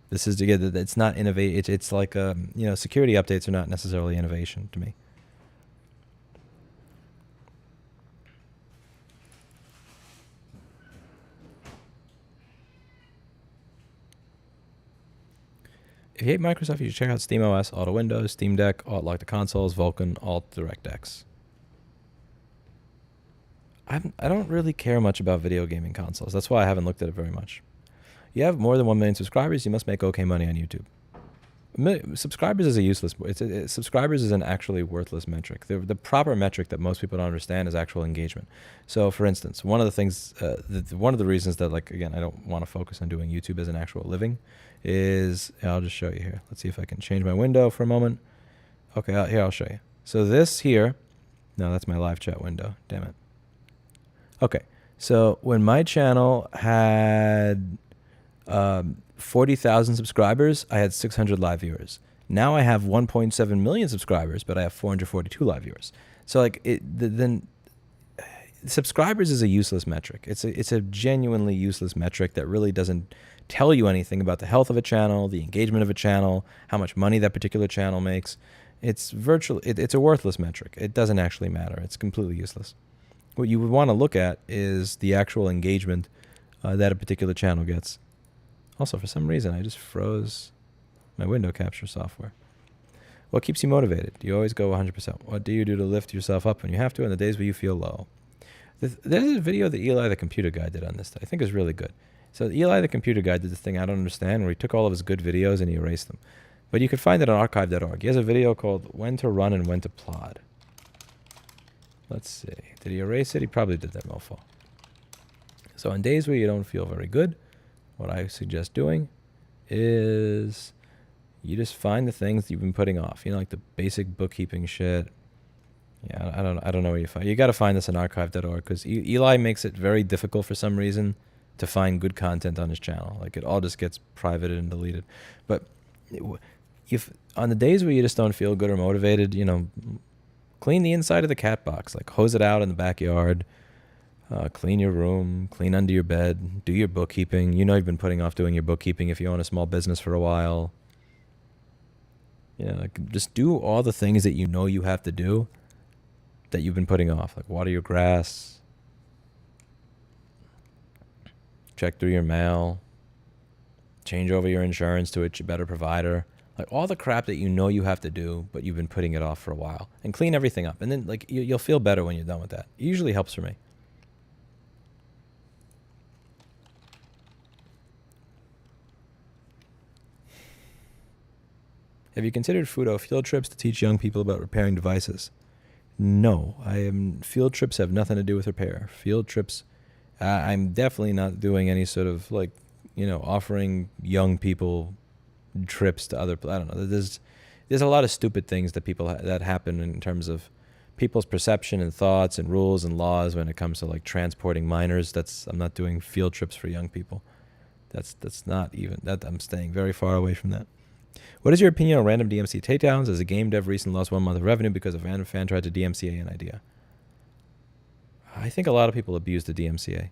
This is, it's not innovate. It's like, security updates are not necessarily innovation to me. If you hate Microsoft, you should check out SteamOS, Auto Windows, Steam Deck, Alt Lock the Consoles, Vulkan, Alt DirectX. I don't really care much about video gaming consoles. That's why I haven't looked at it very much. You have more than 1 million subscribers, you must make okay money on YouTube. Subscribers is a useless. Subscribers is an actually worthless metric. The proper metric that most people don't understand is actual engagement. So, for instance, one of the things, one of the reasons that, like, again, I don't want to focus on doing YouTube as an actual living is, I'll just show you here. Let's see if I can change my window for a moment. Okay, here, I'll show you. So this here, no, that's my live chat window. Damn it. Okay, so when my channel had 40,000 subscribers, I had 600 live viewers. Now I have 1.7 million subscribers, but I have 442 live viewers. So like then subscribers is a useless metric. It's a genuinely useless metric that really doesn't tell you anything about the health of a channel, the engagement of a channel, how much money that particular channel makes. It's it's a worthless metric. It doesn't actually matter. It's completely useless. What you would want to look at is the actual engagement that a particular channel gets. Also, for some reason, I just froze my window capture software. What keeps you motivated? Do you always go 100%? What do you do to lift yourself up when you have to on the days where you feel low? There's a video that Eli the computer guy did on this that I think is really good. So Eli the computer guy did this thing I don't understand where he took all of his good videos and he erased them. But you can find it on archive.org. He has a video called When to Run and When to Plod. Let's see. Did he erase it? He probably did that mofo. So on days where you don't feel very good, what I suggest doing is you just find the things you've been putting off. You know, like the basic bookkeeping shit. Yeah, I don't know where you find. You got to find this on archive.org because Eli makes it very difficult for some reason to find good content on his channel. Like it all just gets privated and deleted. But if on the days where you just don't feel good or motivated, you know, clean the inside of the cat box. Like hose it out in the backyard. Clean your room. Clean under your bed. Do your bookkeeping. You know you've been putting off doing your bookkeeping if you own a small business for a while. Yeah, like just do all the things that you know you have to do that you've been putting off. Like water your grass. Check through your mail. Change over your insurance to a better provider. Like all the crap that you know you have to do, but you've been putting it off for a while. And clean everything up. And then like you'll feel better when you're done with that. It usually helps for me. Have you considered FUTO field trips to teach young people about repairing devices? No, field trips have nothing to do with repair. Field trips, I'm definitely not doing any sort of like, you know, offering young people trips to other, I don't know. There's a lot of stupid things that that happen in terms of people's perception and thoughts and rules and laws when it comes to like transporting minors. I'm not doing field trips for young people. That's not even, I'm staying very far away from that. What is your opinion on random DMC takedowns? As a game dev recently lost 1 month of revenue because a random fan tried to DMCA an idea. I think a lot of people abuse the DMCA.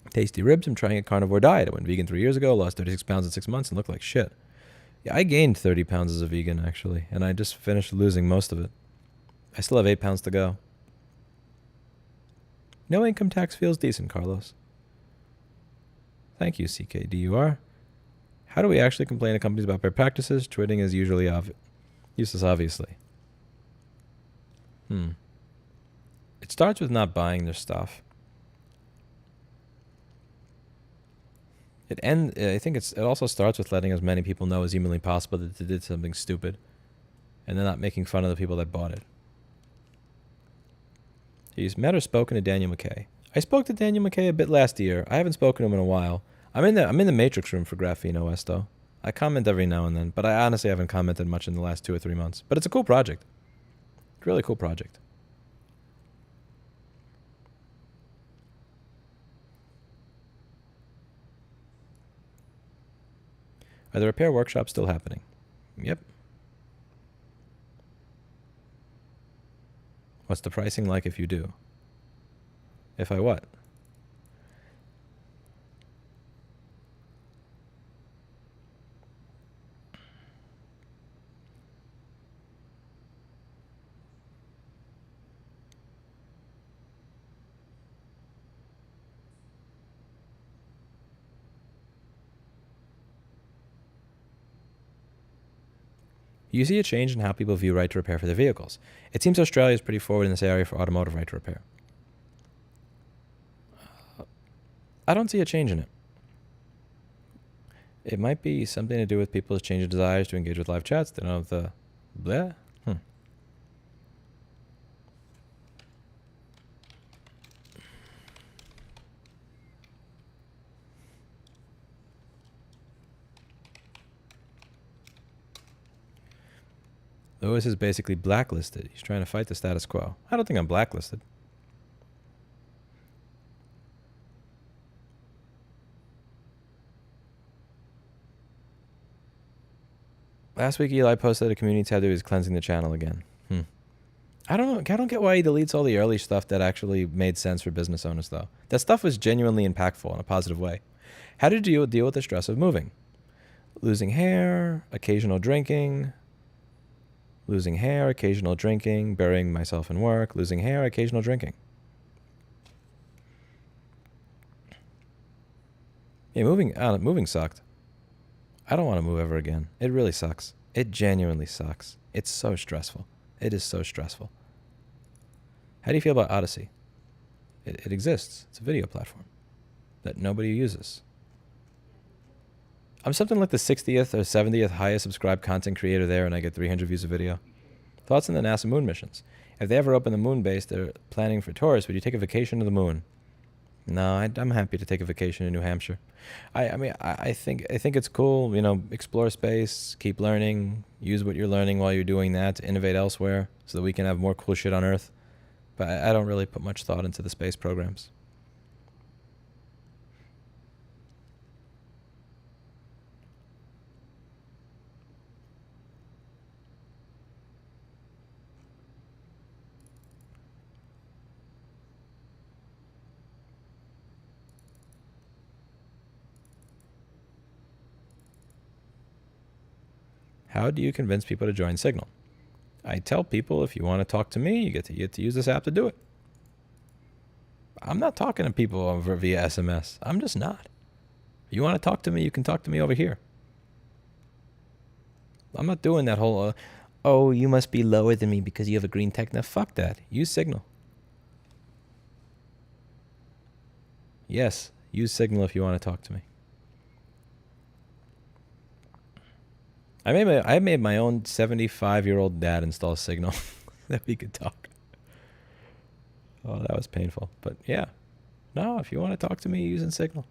Tasty ribs. I'm trying a carnivore diet. I went vegan 3 years ago, lost 36 pounds in 6 months, and looked like shit. Yeah, I gained 30 pounds as a vegan, actually, and I just finished losing most of it. I still have 8 pounds to go. No income tax feels decent, Carlos. Thank you, CKDUR. How do we actually complain to companies about bad practices? Tweeting is usually useless, obviously. It starts with not buying their stuff. I think it also starts with letting as many people know as humanly possible that they did something stupid, and then not making fun of the people that bought it. He's met or spoken to Daniel McKay. I spoke to Daniel McKay a bit last year. I haven't spoken to him in a while. I'm in the Matrix room for Graphene OS though. I comment every now and then, but I honestly haven't commented much in the last 2 or 3 months. But it's a cool project. It's a really cool project. Are the repair workshops still happening? Yep. What's the pricing like if you do? If I what? You see a change in how people view right to repair for their vehicles. It seems Australia is pretty forward in this area for automotive right to repair. I don't see a change in it. It might be something to do with people's changing desires to engage with live chats. They don't have the bleh. Louis is basically blacklisted. He's trying to fight the status quo. I don't think I'm blacklisted. Last week, Eli posted a community tab that he was cleansing the channel again. I don't know. I don't get why he deletes all the early stuff that actually made sense for business owners, though. That stuff was genuinely impactful in a positive way. How did you deal with the stress of moving? Losing hair, occasional drinking, losing hair, occasional drinking, burying myself in work, losing hair, occasional drinking. Yeah, moving sucked. I don't want to move ever again. It really sucks. It genuinely sucks. It's so stressful. It is so stressful. How do you feel about Odyssey? It exists. It's a video platform that nobody uses. I'm something like the 60th or 70th highest subscribed content creator there, and I get 300 views a video. Thoughts on the NASA moon missions? If they ever open the moon base they're planning for tourists, would you take a vacation to the moon? No, I'm happy to take a vacation in New Hampshire. I think it's cool. You know, explore space, keep learning, use what you're learning while you're doing that to innovate elsewhere, so that we can have more cool shit on Earth. But I don't really put much thought into the space programs. How do you convince people to join Signal? I tell people, if you want to talk to me, you get to use this app to do it. I'm not talking to people over via SMS. I'm just not. If you want to talk to me, you can talk to me over here. I'm not doing that whole, oh, you must be lower than me because you have a green tech. Now, fuck that. Use Signal. Yes, use Signal if you want to talk to me. I made my own 75-year-old dad install Signal that we could talk. Oh, that was painful. But yeah. No, if you want to talk to me using Signal.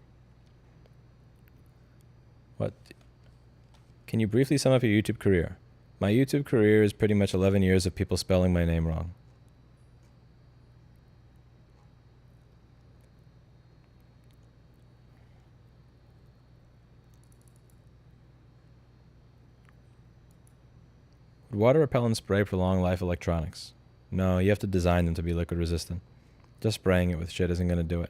What? Can you briefly sum up your YouTube career? My YouTube career is pretty much 11 years of people spelling my name wrong. Would water repellent spray prolong life electronics? No, you have to design them to be liquid resistant. Just spraying it with shit isn't going to do it.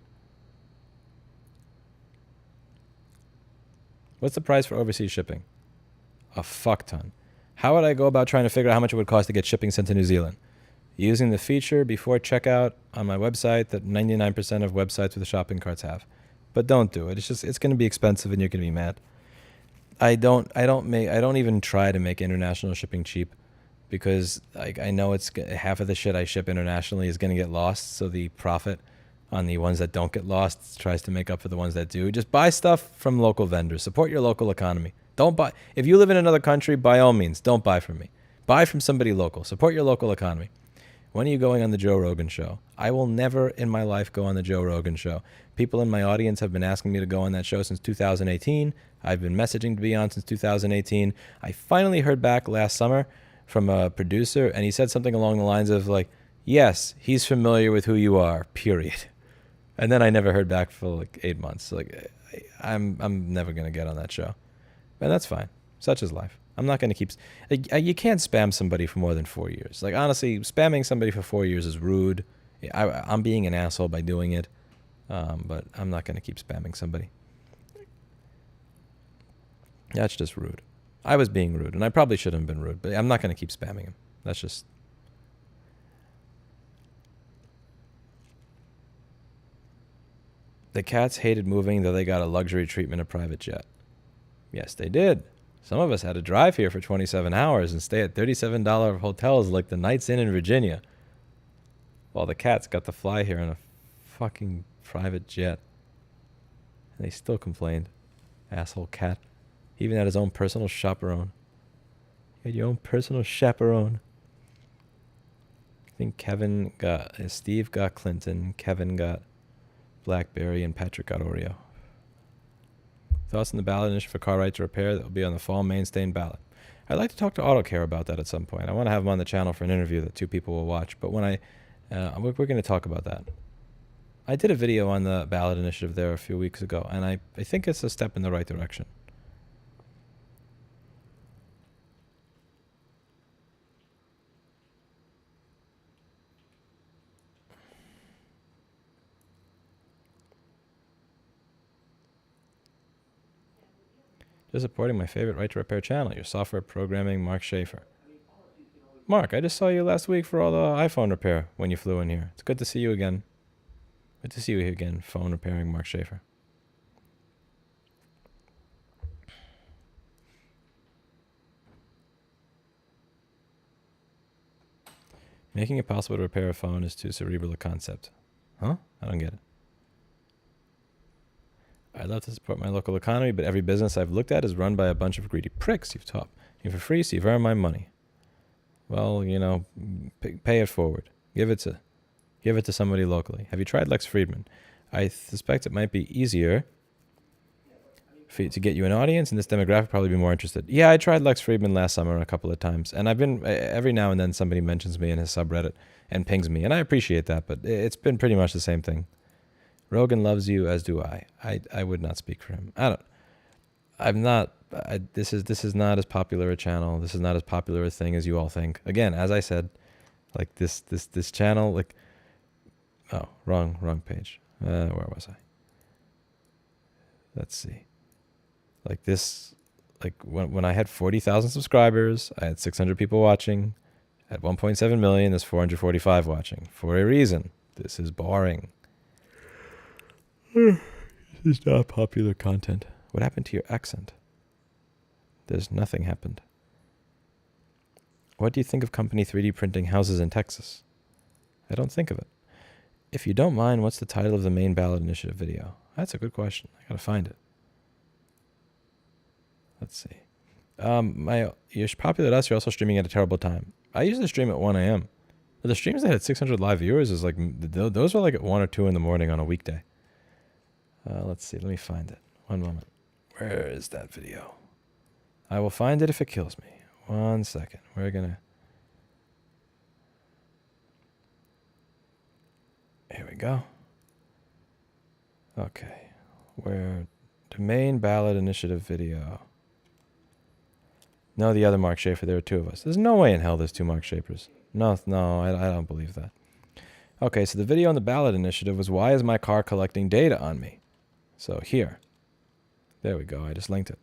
What's the price for overseas shipping? A fuck ton. How would I go about trying to figure out how much it would cost to get shipping sent to New Zealand? Using the feature before checkout on my website that 99% of websites with the shopping carts have. But don't do it. It's going to be expensive and you're going to be mad. I don't even try to make international shipping cheap, because I know it's half of the shit I ship internationally is going to get lost. So the profit on the ones that don't get lost tries to make up for the ones that do. Just buy stuff from local vendors. Support your local economy. Don't buy. If you live in another country, by all means, don't buy from me. Buy from somebody local. Support your local economy. When are you going on the Joe Rogan show? I will never in my life go on the Joe Rogan show. People in my audience have been asking me to go on that show since 2018. I've been messaging to be on since 2018. I finally heard back last summer from a producer, and he said something along the lines of like, yes, he's familiar with who you are, period. And then I never heard back for like 8 months. Like, I'm never going to get on that show. And that's fine. Such is life. I'm not going to keep... You can't spam somebody for more than 4 years. Like, honestly, spamming somebody for 4 years is rude. I'm being an asshole by doing it. But I'm not going to keep spamming somebody. That's just rude. I was being rude, and I probably shouldn't have been rude, but I'm not going to keep spamming him. That's just... The cats hated moving, though they got a luxury treatment, a private jet. Yes, they did. Some of us had to drive here for 27 hours and stay at $37 hotels like the Knights Inn in Virginia, while the cats got to fly here in a fucking private jet. And they still complained. Asshole cat. He even had his own personal chaperone. You had your own personal chaperone. I think Steve got Clinton, Kevin got BlackBerry, and Patrick got Oreo. Thoughts on the ballot initiative for car right to repair that will be on the fall mainstay ballot? I'd like to talk to AutoCare about that at some point. I want to have them on the channel for an interview that 2 people will watch. But when we're going to talk about that. I did a video on the ballot initiative there a few weeks ago, and I think it's a step in the right direction. Just supporting my favorite right to repair channel, your software programming, Mark Schaefer. Mark, I just saw you last week for all the iPhone repair when you flew in here. It's good to see you again. Good to see you again, phone repairing Mark Schaefer. Making it possible to repair a phone is too cerebral a concept. Huh? I don't get it. I'd love to support my local economy, but every business I've looked at is run by a bunch of greedy pricks. You've taught me for free, so you've earned my money. Well, you know, pay it forward. Give it to somebody locally. Have you tried Lex Friedman? I suspect it might be easier for you to get you an audience, and this demographic probably be more interested. Yeah, I tried Lex Friedman last summer a couple of times, and I've been every now and then somebody mentions me in his subreddit and pings me, and I appreciate that, but it's been pretty much the same thing. Rogan loves you, as do I. I would not speak for him. This is not as popular a channel. This is not as popular a thing as you all think. Again, as I said, like this channel, like, oh, wrong page. Where was I? Let's see. Like this, like when I had 40,000 subscribers, I had 600 people watching. At 1.7 million, there's 445 watching. For a reason. This is boring. This is not popular content. What happened to your accent? There's nothing happened. What do you think of company 3D printing houses in Texas? I don't think of it. If you don't mind, what's the title of the main ballot initiative video? That's a good question. I gotta find it. Let's see. You're popular at us. You're also streaming at a terrible time. I usually stream at 1 a.m. But the streams that had 600 live viewers is like, those were like at 1 or 2 in the morning on a weekday. Let's see. Let me find it. One moment. Where is that video? I will find it if it kills me. 1 second. We're gonna... Here we go. Okay. Where... The main ballot initiative video. No, the other Mark Schaefer. There are 2 of us. There's no way in hell there's 2 Mark Schaefers. No, I don't believe that. Okay, so the video on the ballot initiative was, why is my car collecting data on me? So here. There we go. I just linked it.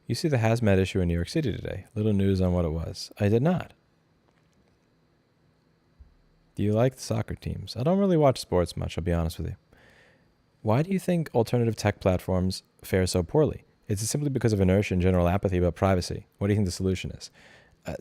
You see the hazmat issue in New York City today. Little news on what it was. I did not. Do you like the soccer teams? I don't really watch sports much, I'll be honest with you. Why do you think alternative tech platforms fare so poorly? Is it simply because of inertia and general apathy about privacy? What do you think the solution is?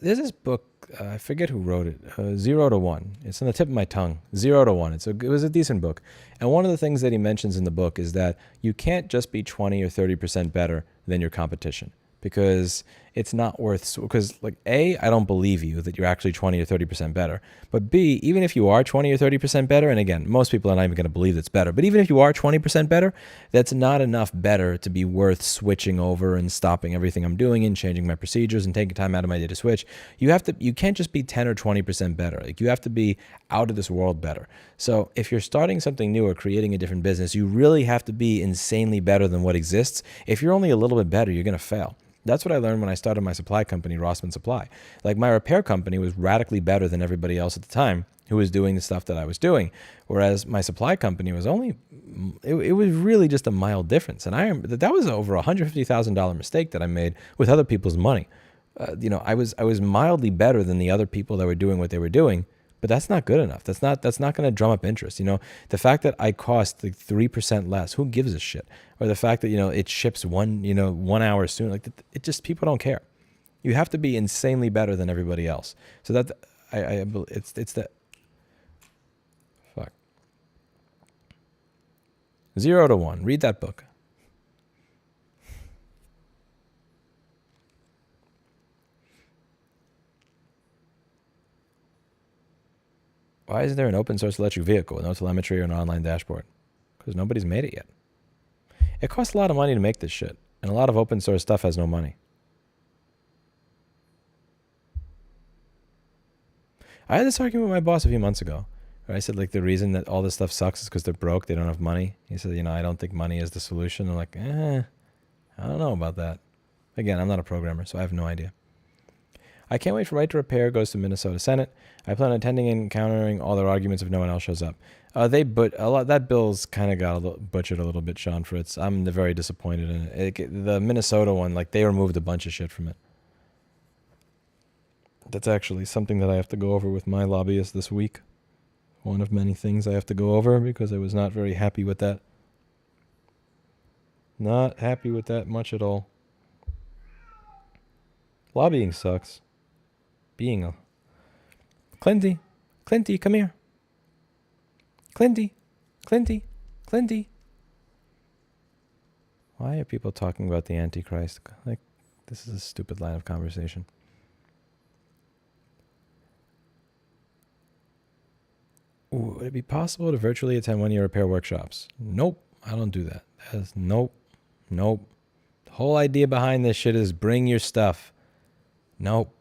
There's this book, I forget who wrote it, 0 to 1. It's on the tip of my tongue, 0 to 1. It was a decent book. And one of the things that he mentions in the book is that you can't just be 20 or 30% better than your competition. Because it's not worth, because like A, I don't believe you that you're actually 20 or 30% better. But B, even if you are 20 or 30% better, and again, most people are not even going to believe it's better, but even if you are 20% better, that's not enough better to be worth switching over and stopping everything I'm doing and changing my procedures and taking time out of my day to switch. You can't just be 10 or 20% better. Like you have to be out of this world better. So if you're starting something new or creating a different business, you really have to be insanely better than what exists. If you're only a little bit better, you're going to fail. That's what I learned when I started my supply company, Rossmann Supply. Like my repair company was radically better than everybody else at the time who was doing the stuff that I was doing. Whereas my supply company was it was really just a mild difference. And I remember that was over $150,000 mistake that I made with other people's money. I was mildly better than the other people that were doing what they were doing. But that's not good enough. That's not going to drum up interest. The fact that I cost like 3% less, who gives a shit? Or the fact that, it ships 1 hour soon, like it just, people don't care. You have to be insanely better than everybody else. So that it's the, fuck. 0 to 1, read that book. Why isn't there an open source electric vehicle with no telemetry or an online dashboard? Because nobody's made it yet. It costs a lot of money to make this shit, and a lot of open source stuff has no money. I had this argument with my boss a few months ago. Or I said, like, the reason that all this stuff sucks is because they're broke. They don't have money. He said, you know, I don't think money is the solution. I'm like, I don't know about that. Again, I'm not a programmer, so I have no idea. I can't wait for Right to Repair goes to Minnesota Senate. I plan on attending and countering all their arguments if no one else shows up. That bill's kind of got butchered a little bit, Sean Fritz. I'm very disappointed in it. The Minnesota one, like, they removed a bunch of shit from it. That's actually something that I have to go over with my lobbyist this week. One of many things I have to go over because I was not very happy with that. Not happy with that much at all. Lobbying sucks. Being a... Clinty, come here. Clinty. Why are people talking about the Antichrist? Like, this is a stupid line of conversation. Ooh, would it be possible to virtually attend one-year repair workshops? Nope, I don't do that. Nope. The whole idea behind this shit is bring your stuff. Nope.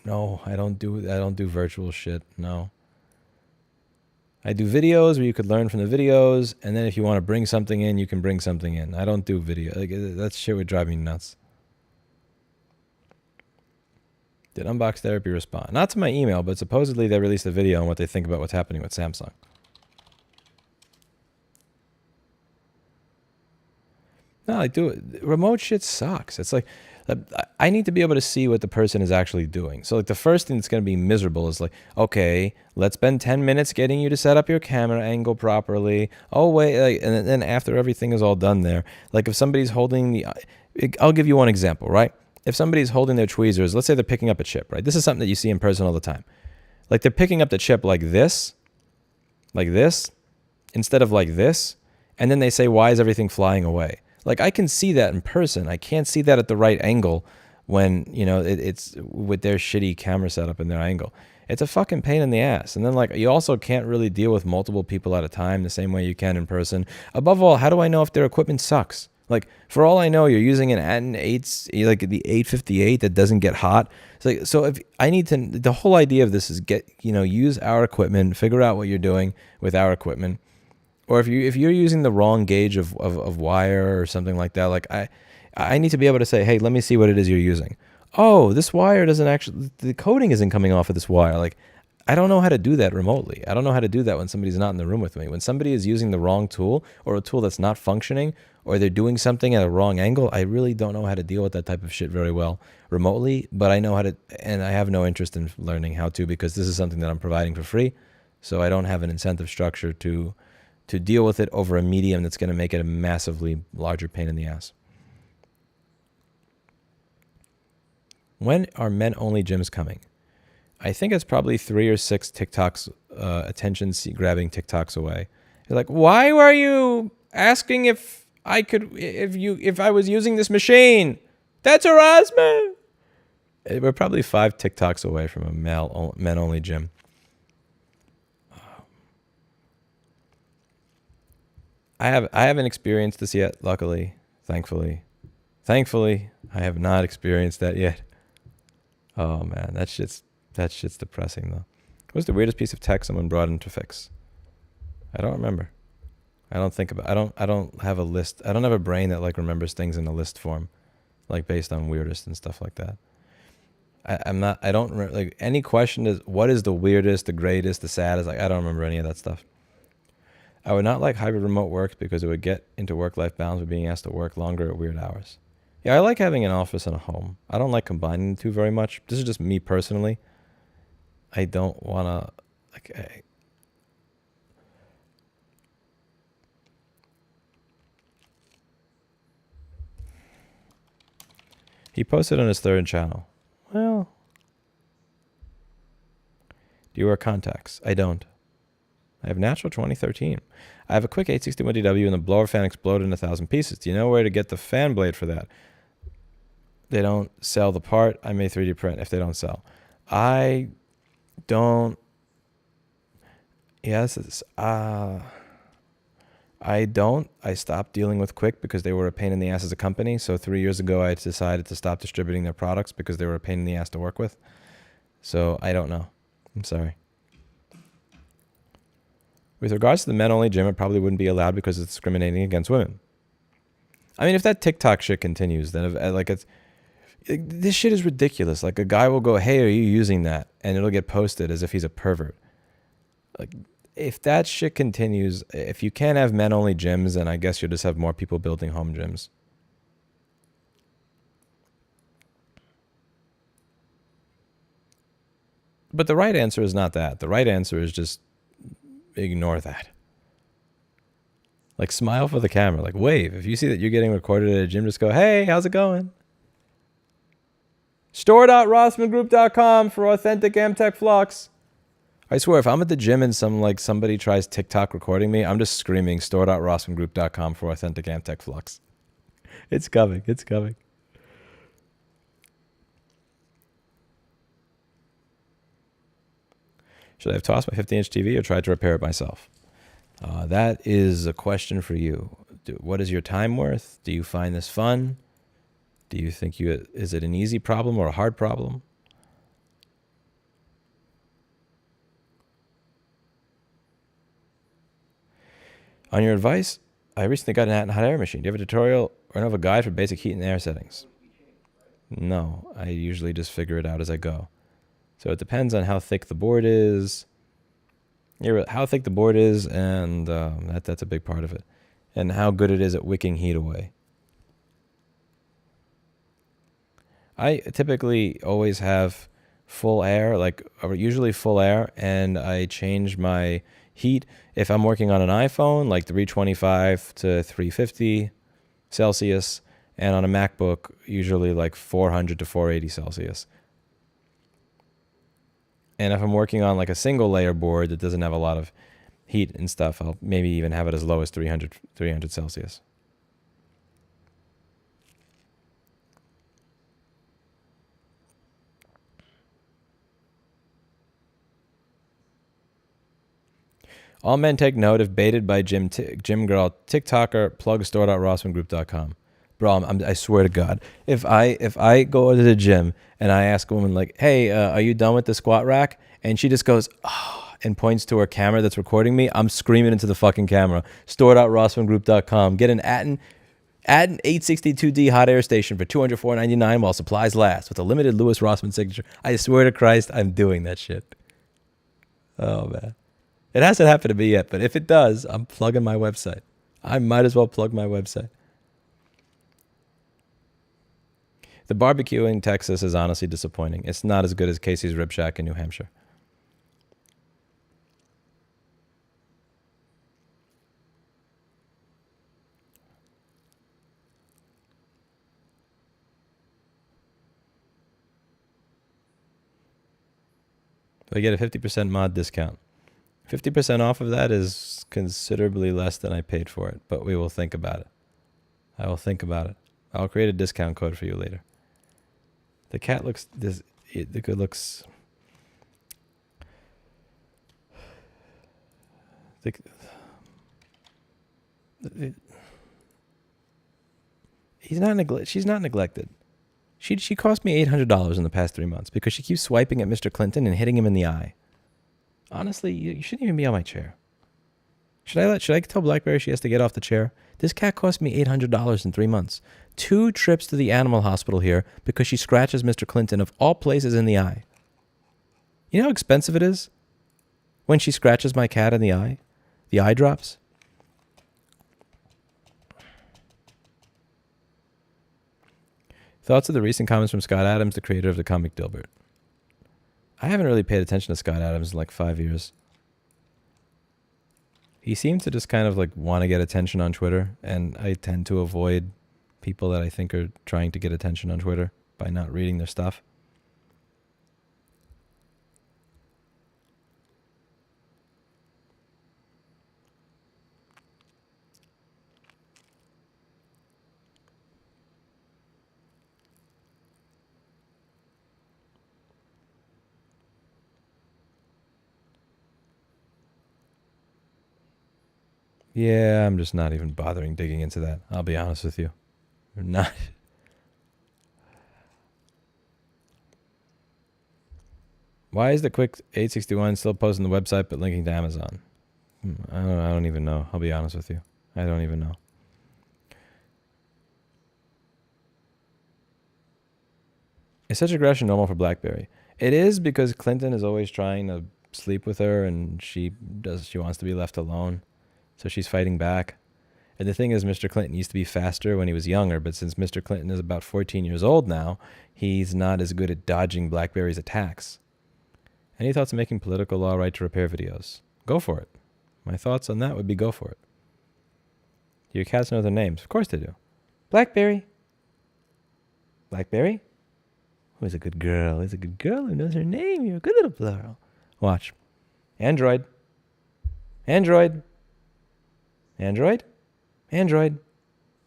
No, I don't do virtual shit. No. I do videos where you could learn from the videos, and then if you want to bring something in, you can bring something in. I don't do video. Like, that shit would drive me nuts. Did Unbox Therapy respond? Not to my email, but supposedly they released a video on what they think about what's happening with Samsung. No, like, dude, remote shit sucks. It's like, I need to be able to see what the person is actually doing. So, like, the first thing that's going to be miserable is like, okay, let's spend 10 minutes getting you to set up your camera angle properly. Oh, wait, like, and then after everything is all done there, like, if somebody's holding I'll give you one example, right? If somebody's holding their tweezers, let's say they're picking up a chip, right? This is something that you see in person all the time. Like, they're picking up the chip like this, instead of like this, and then they say, why is everything flying away? Like, I can see that in person. I can't see that at the right angle when, you know, it's with their shitty camera setup and their angle. It's a fucking pain in the ass. And then, like, you also can't really deal with multiple people at a time the same way you can in person. Above all, how do I know if their equipment sucks? Like, for all I know, you're using an Aten 8, like the 858 that doesn't get hot. It's like, so if I need to, the whole idea of this is use our equipment, figure out what you're doing with our equipment. Or if you're using the wrong gauge of wire or something like that, like I need to be able to say, hey, let me see what it is you're using. Oh, this wire doesn't actually, the coating isn't coming off of this wire. Like, I don't know how to do that remotely. I don't know how to do that when somebody's not in the room with me. When somebody is using the wrong tool or a tool that's not functioning or they're doing something at a wrong angle, I really don't know how to deal with that type of shit very well remotely, but I know how to, and I have no interest in learning how to because this is something that I'm providing for free. So I don't have an incentive structure to deal with it over a medium that's going to make it a massively larger pain in the ass. When are men-only gyms coming? I think it's probably 3 or 6 TikToks, attention-grabbing TikToks away. You're like, why were you asking if I was using this machine? That's harassment. We're probably 5 TikToks away from a men-only gym. I haven't experienced this yet, luckily, thankfully. Thankfully, I have not experienced that yet. Oh man, that shit's depressing though. What's the weirdest piece of tech someone brought in to fix? I don't remember. I don't have a list. I don't have a brain that like remembers things in a list form, like based on weirdest and stuff like that. I don't remember, like, any question is what is the weirdest, the greatest, the saddest, like I don't remember any of that stuff. I would not like hybrid remote work because it would get into work-life balance with being asked to work longer at weird hours. Yeah, I like having an office and a home. I don't like combining the two very much. This is just me personally. I don't want to, like, he posted on his 3rd channel. Well, do you wear contacts? I don't. I have natural 2013. I have a quick 861DW and the blower fan exploded in 1,000 pieces. Do you know where to get the fan blade for that? They don't sell the part. I may 3D print if they don't sell. I don't. Yes, I don't. I stopped dealing with Quick because they were a pain in the ass as a company. So 3 years ago, I decided to stop distributing their products because they were a pain in the ass to work with. So I don't know. I'm sorry. With regards to the men-only gym, it probably wouldn't be allowed because it's discriminating against women. I mean, if that TikTok shit continues, then this shit is ridiculous. Like, a guy will go, "Hey, are you using that?" And it'll get posted as if he's a pervert. Like, if that shit continues, if you can't have men-only gyms, then I guess you'll just have more people building home gyms. But the right answer is not that. The right answer is just ignore that. Like, smile for the camera. Like, wave. If you see that you're getting recorded at a gym, just go, "Hey, how's it going?" Store.rossmangroup.com for authentic Amtech flux. I swear, if I'm at the gym and somebody tries TikTok recording me, I'm just screaming store.rossmangroup.com for authentic Amtech flux. It's coming. It's coming. Should I have tossed my 50-inch TV or tried to repair it myself? That is a question for you. What is your time worth? Do you find this fun? Do you think is it an easy problem or a hard problem? On your advice, I recently got an hot air machine. Do you have a tutorial or have a guide for basic heat and air settings? No, I usually just figure it out as I go. So it depends on how thick the board is. How thick the board is, and that's a big part of it. And how good it is at wicking heat away. I typically always have full air, usually full air, and I change my heat. If I'm working on an iPhone, like 325 to 350 Celsius, and on a MacBook, usually like 400 to 480 Celsius. And if I'm working on like a single layer board that doesn't have a lot of heat and stuff, I'll maybe even have it as low as 300 Celsius. All men take note if baited by gym girl TikToker, plug store.rossmangroup.com. Bro, I swear to God, if I go to the gym and I ask a woman like, "Hey, are you done with the squat rack?" and she just goes, "Oh," and points to her camera that's recording me, I'm screaming into the fucking camera. Store.rossmangroup.com. Get an Atten 862D hot air station for $204.99 while supplies last with a limited Louis Rossmann signature. I swear to Christ, I'm doing that shit. Oh man. It hasn't happened to me yet, but if it does, I'm plugging my website. I might as well plug my website. The barbecue in Texas is honestly disappointing. It's not as good as Casey's Rib Shack in New Hampshire. I get a 50% mod discount. 50% off of that is considerably less than I paid for it, but we will think about it. I will think about it. I'll create a discount code for you later. The cat looks looks. She's not neglected. She cost me $800 in the past 3 months because she keeps swiping at Mr. Clinton and hitting him in the eye. Honestly, you shouldn't even be on my chair. Should I tell BlackBerry she has to get off the chair? This cat cost me $800 in 3 months. 2 trips to the animal hospital here because she scratches Mr. Clinton of all places in the eye. You know how expensive it is when she scratches my cat in the eye? The eye drops. Thoughts of the recent comments from Scott Adams, the creator of the comic Dilbert? I haven't really paid attention to Scott Adams in like 5 years. He seems to just kind of like want to get attention on Twitter, and I tend to avoid people that I think are trying to get attention on Twitter by not reading their stuff. Yeah, I'm just not even bothering digging into that. I'll be honest with you. I'm not. Why is the Quick 861 still posting the website but linking to Amazon? I don't even know. I'll be honest with you. I don't even know. Is such aggression normal for BlackBerry? It is, because Clinton is always trying to sleep with her, and she wants to be left alone. So she's fighting back. And the thing is, Mr. Clinton used to be faster when he was younger, but since Mr. Clinton is about 14 years old now, he's not as good at dodging BlackBerry's attacks. Any thoughts on making political law right to repair videos? Go for it. My thoughts on that would be go for it. Do your cats know their names? Of course they do. BlackBerry. BlackBerry? Who's a good girl? Who's a good girl who knows her name? You're a good little girl. Watch. Android. Android. Android? Android.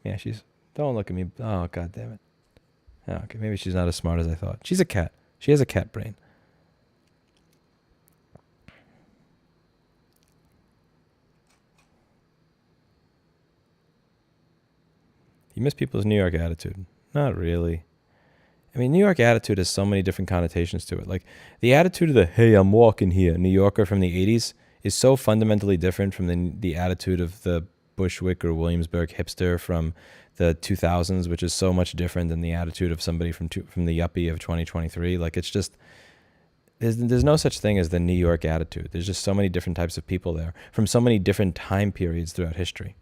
Yeah, don't look at me. Oh, God damn it. Oh, okay, maybe she's not as smart as I thought. She's a cat. She has a cat brain. You miss people's New York attitude. Not really. I mean, New York attitude has so many different connotations to it. Like, the attitude of the, hey, I'm walking here, New Yorker from the 80s is so fundamentally different from the attitude of the Bushwick or Williamsburg hipster from the 2000s, which is so much different than the attitude of somebody from the yuppie of 2023. Like, it's just, there's no such thing as the New York attitude. There's just so many different types of people there from so many different time periods throughout history.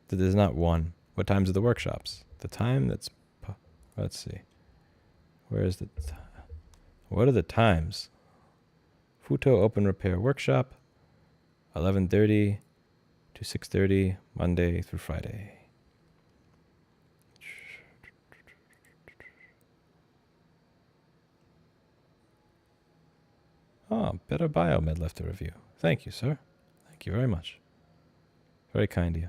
There's not one. What times are the workshops? The time that's, let's see. What are the times? FUTO Open Repair Workshop, 11:30 to 6:30, Monday through Friday. Oh, Better Biomed left a review. Thank you, sir. Thank you very much. Very kind of you.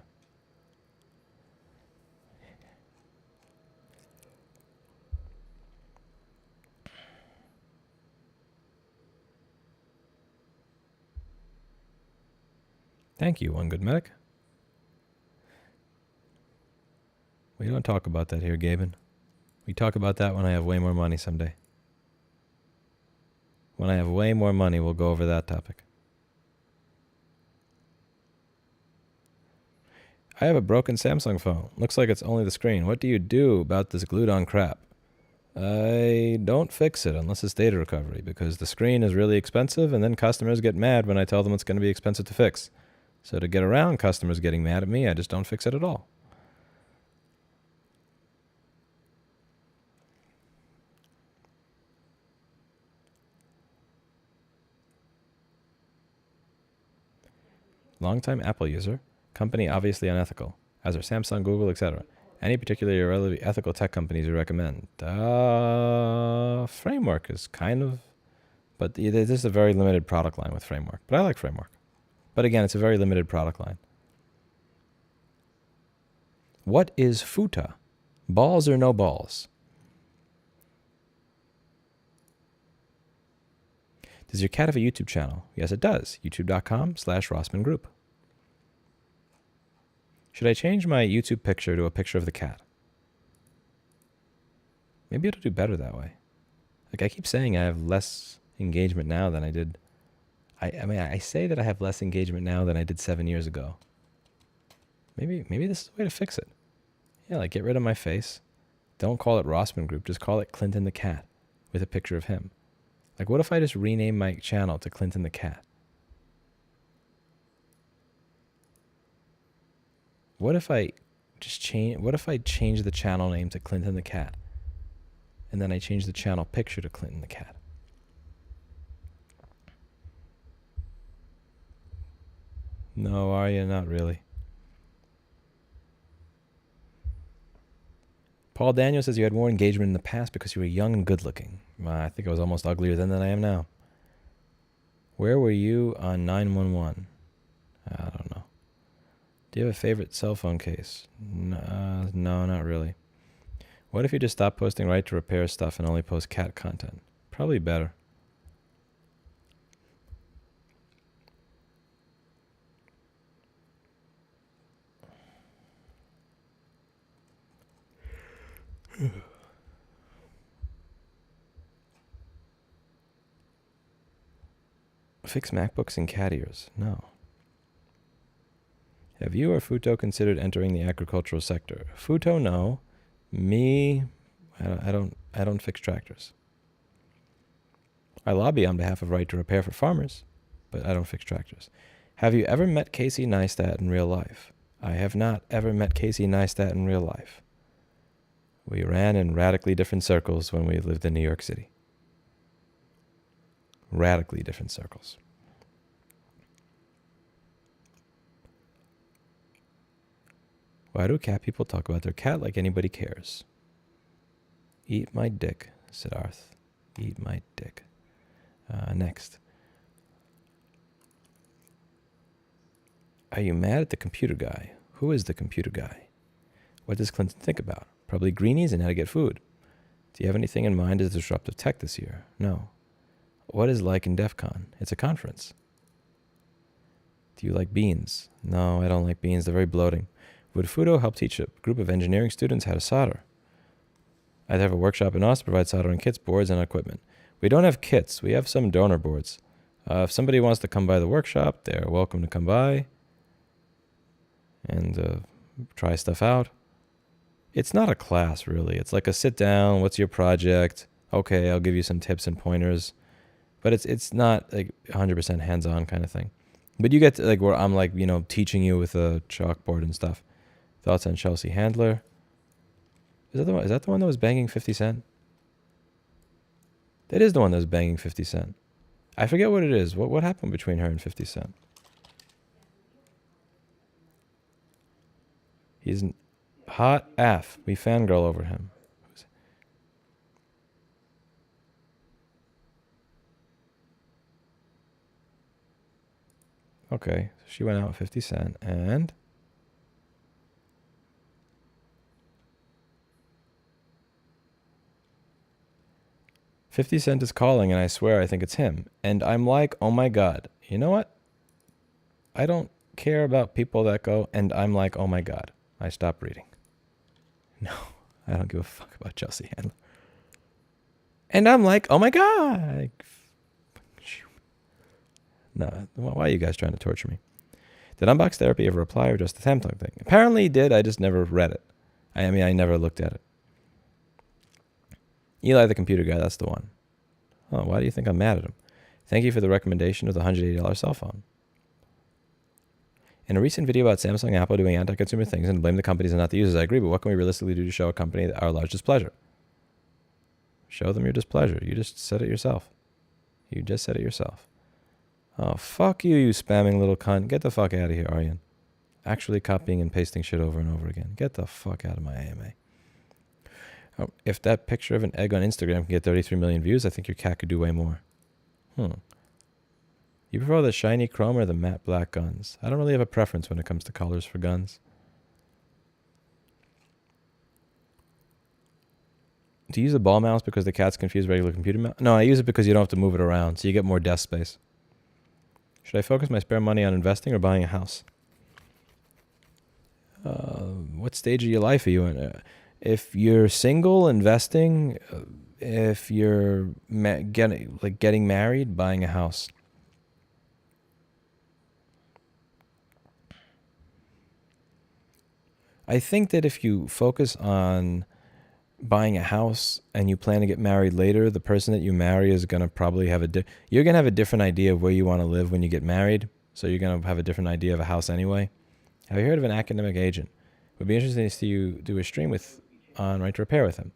Thank you, One Good Medic. We don't talk about that here, Gaben. We talk about that when I have way more money someday. When I have way more money, we'll go over that topic. I have a broken Samsung phone. Looks like it's only the screen. What do you do about this glued-on crap? I don't fix it unless it's data recovery, because the screen is really expensive, and then customers get mad when I tell them it's going to be expensive to fix. So to get around customers getting mad at me, I just don't fix it at all. Longtime Apple user. Company obviously unethical, as are Samsung, Google, etc. Any particularly irrelevant ethical tech companies you recommend? Framework is kind of, but this is a very limited product line with Framework. But I like Framework. But again, it's a very limited product line. What is FUTA? Balls or no balls? Does your cat have a YouTube channel? Yes, it does. youtube.com/Rossmann Group. Should I change my YouTube picture to a picture of the cat? Maybe it'll do better that way. Like, I keep saying I have less engagement now than I did. I mean, I say that I have less engagement now than I did 7 years ago. Maybe this is the way to fix it. Yeah, like, get rid of my face. Don't call it Rossmann Group. Just call it Clinton the Cat with a picture of him. Like, what if I just rename my channel to Clinton the Cat? What if I change the channel name to Clinton the Cat, and then I change the channel picture to Clinton the Cat? No, are you? Not really. Paul Daniel says you had more engagement in the past because you were young and good looking. I think I was almost uglier then than I am now. Where were you on 911? I don't know. Do you have a favorite cell phone case? No, not really. What if you just stop posting right to repair stuff and only post cat content? Probably better. Fix MacBooks and cat ears. No. Have you or FUTO considered entering the agricultural sector? FUTO, no. Me, I don't fix tractors. I lobby on behalf of right to repair for farmers, but I don't fix tractors. Have you ever met Casey Neistat in real life? I have not ever met Casey Neistat in real life. We ran in radically different circles when we lived in New York City. Radically different circles. Why do cat people talk about their cat like anybody cares? Eat my dick, said Arth. Eat my dick. Next. Are you mad at the computer guy? Who is the computer guy? What does Clinton think about? Probably greenies and how to get food. Do you have anything in mind as disruptive tech this year? No. What is like in DEF CON? It's a conference. Do you like beans? No, I don't like beans. They're very bloating. Would FUTO help teach a group of engineering students how to solder? I'd have a workshop in Austin to provide soldering kits, boards, and equipment. We don't have kits. We have some donor boards. If somebody wants to come by the workshop, they're welcome to come by and try stuff out. It's not a class, really. It's like a sit down. What's your project? Okay, I'll give you some tips and pointers. But it's not like 100% hands-on kind of thing. But you get to like where I'm like, you know, teaching you with a chalkboard and stuff. Thoughts on Chelsea Handler? Is that the one that was banging 50 Cent? That is the one that was banging 50 Cent. I forget what it is. What happened between her and 50 Cent? He's hot AF. We fangirl over him. Okay, so she went out with 50 Cent and... "50 Cent is calling and I swear I think it's him." And I'm like, oh my God, you know what? I don't care about people that go, and I'm like, oh my God. I stop reading. No, I don't give a fuck about Chelsea Handler. And I'm like, oh my God. No, why are you guys trying to torture me? Did Unbox Therapy ever reply or just the template thing? Apparently it did. I just never read it. I mean, I never looked at it. Eli the computer guy, that's the one. Oh, why do you think I'm mad at him? Thank you for the recommendation of the $180 cell phone. In a recent video about Samsung and Apple doing anti-consumer things and blame the companies and not the users, I agree, but what can we realistically do to show a company our large displeasure? Show them your displeasure. You just said it yourself. You just said it yourself. Oh, fuck you, you spamming little cunt. Get the fuck out of here, Aryan. Actually copying and pasting shit over and over again. Get the fuck out of my AMA. Oh, if that picture of an egg on Instagram can get 33 million views, I think your cat could do way more. You prefer the shiny chrome or the matte black guns? I don't really have a preference when it comes to colors for guns. Do you use a ball mouse because the cat's confused regular computer mouse? No, I use it because you don't have to move it around, so you get more desk space. Should I focus my spare money on investing or buying a house? What stage of your life are you in? If you're single, investing. If you're getting married, buying a house. I think that if you focus on buying a house and you plan to get married later, the person that you marry is going to probably have you're going to have a different idea of where you want to live when you get married. So you're going to have a different idea of a house anyway. Have you heard of an academic agent? It would be interesting to see you do a stream on Right to Repair with him.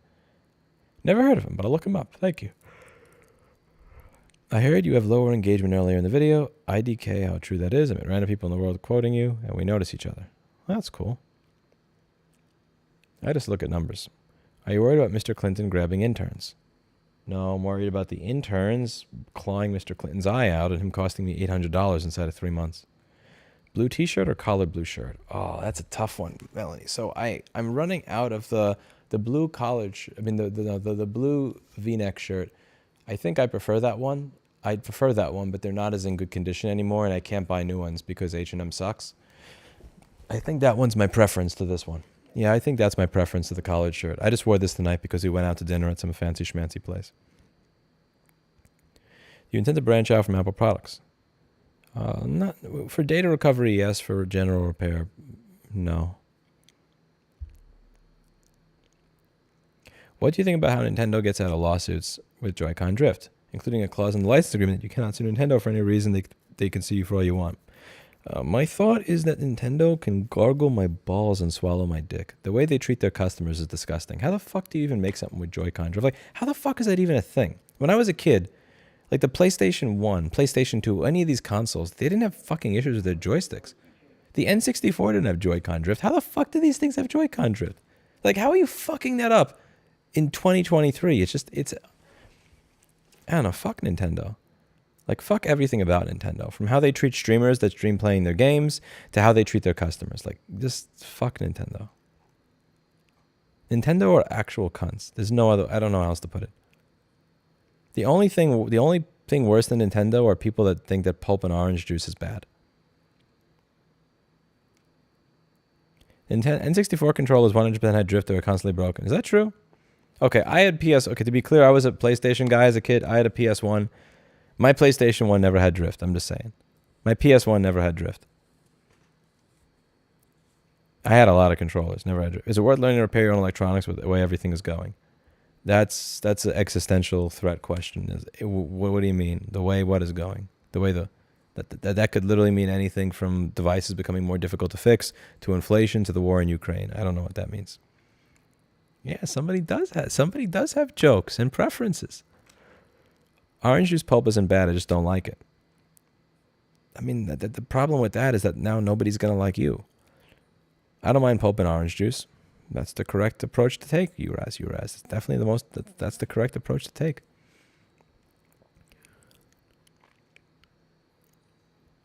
Never heard of him, but I'll look him up. Thank you. I heard you have lower engagement earlier in the video. IDK, how true that is. I met random people in the world quoting you, and we notice each other. Well, that's cool. I just look at numbers. Are you worried about Mr. Clinton grabbing interns? No, I'm worried about the interns clawing Mr. Clinton's eye out and him costing me $800 inside of 3 months. Blue t-shirt or collared blue shirt? Oh, that's a tough one, Melanie. So I'm running out of the blue college. I mean the blue V-neck shirt. I think I prefer that one. I'd prefer that one, but they're not as in good condition anymore, and I can't buy new ones because H&M sucks. I think that one's my preference to this one. Yeah, I think that's my preference to the collared shirt. I just wore this tonight because we went out to dinner at some fancy schmancy place. You intend to branch out from Apple products? Not for data recovery, yes. For general repair, no. What do you think about how Nintendo gets out of lawsuits with Joy-Con drift, including a clause in the license agreement that you cannot sue Nintendo for any reason? They can sue you for all you want. My thought is that Nintendo can gargle my balls and swallow my dick. The way they treat their customers is disgusting. How the fuck do you even make something with Joy-Con drift? Like, how the fuck is that even a thing? When I was a kid, like the PlayStation 1, PlayStation 2, any of these consoles, they didn't have fucking issues with their joysticks. The N64 didn't have Joy-Con drift. How the fuck do these things have Joy-Con drift? Like, how are you fucking that up in 2023? I don't know, fuck Nintendo. Like, fuck everything about Nintendo. From how they treat streamers that stream playing their games to how they treat their customers. Like, just fuck Nintendo. Nintendo are actual cunts. There's no other, I don't know how else to put it. The only thing worse than Nintendo are people that think that pulp and orange juice is bad. N64 controllers 100% had drift. They were constantly broken. Is that true? Okay, I had okay, to be clear, I was a PlayStation guy as a kid. I had a PS1. My PlayStation 1 never had drift. I'm just saying. My PS1 never had drift. I had a lot of controllers. Never had drift. Is it worth learning to repair your own electronics with the way everything is going? That's an existential threat question. What do you mean? The way what is going? The way that could literally mean anything from devices becoming more difficult to fix to inflation to the war in Ukraine. I don't know what that means. Yeah, somebody does have jokes and preferences. Orange juice pulp isn't bad. I just don't like it. I mean, the problem with that is that now nobody's going to like you. I don't mind pulp and orange juice. That's the correct approach to take. Uraz. It's definitely that's the correct approach to take.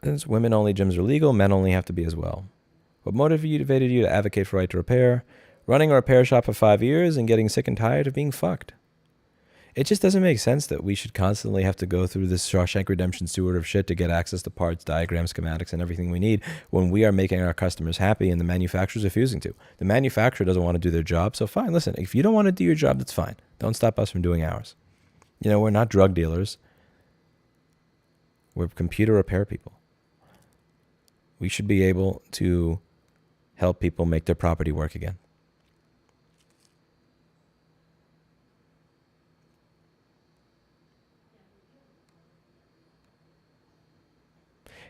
Since women-only gyms are legal, men only have to be as well. What motivated you to advocate for right to repair? Running a repair shop for 5 years and getting sick and tired of being fucked. It just doesn't make sense that we should constantly have to go through this Shawshank Redemption sewer of shit to get access to parts, diagrams, schematics, and everything we need when we are making our customers happy and the manufacturer's refusing to. The manufacturer doesn't want to do their job, so fine, listen, if you don't want to do your job, that's fine. Don't stop us from doing ours. You know, we're not drug dealers. We're computer repair people. We should be able to help people make their property work again.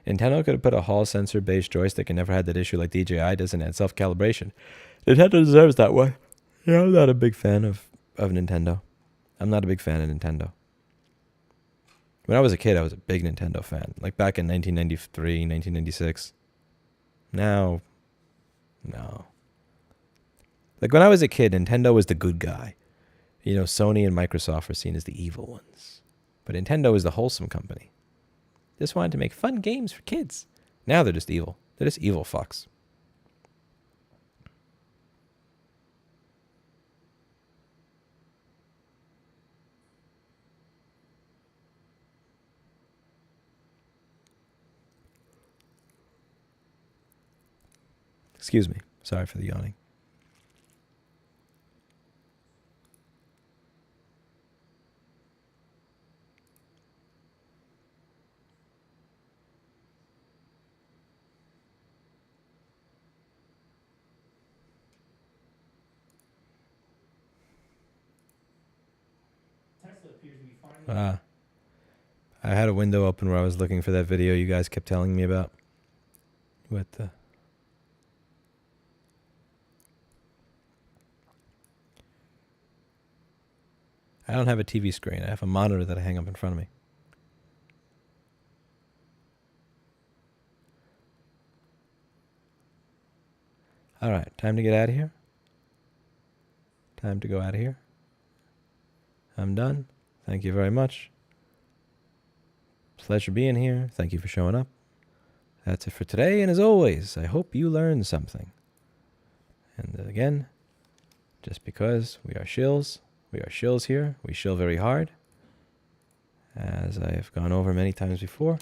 Nintendo could have put a Hall sensor-based joystick and never had that issue like DJI does and had self-calibration. Nintendo deserves that way. Yeah, I'm not a big fan of Nintendo. I'm not a big fan of Nintendo. When I was a kid, I was a big Nintendo fan. Like back in 1993, 1996. Now, no. Like when I was a kid, Nintendo was the good guy. You know, Sony and Microsoft were seen as the evil ones. But Nintendo is the wholesome company. Just wanted to make fun games for kids. Now they're just evil. They're just evil fucks. Excuse me. Sorry for the yawning. I had a window open where I was looking for that video you guys kept telling me about. What the... I don't have a TV screen. I have a monitor that I hang up in front of me. All right, time to get out of here. Time to go out of here. I'm done. Thank you very much. Pleasure being here. Thank you for showing up. That's it for today, and as always, I hope you learned something. And again, just because we are shills here. We shill very hard. As I have gone over many times before,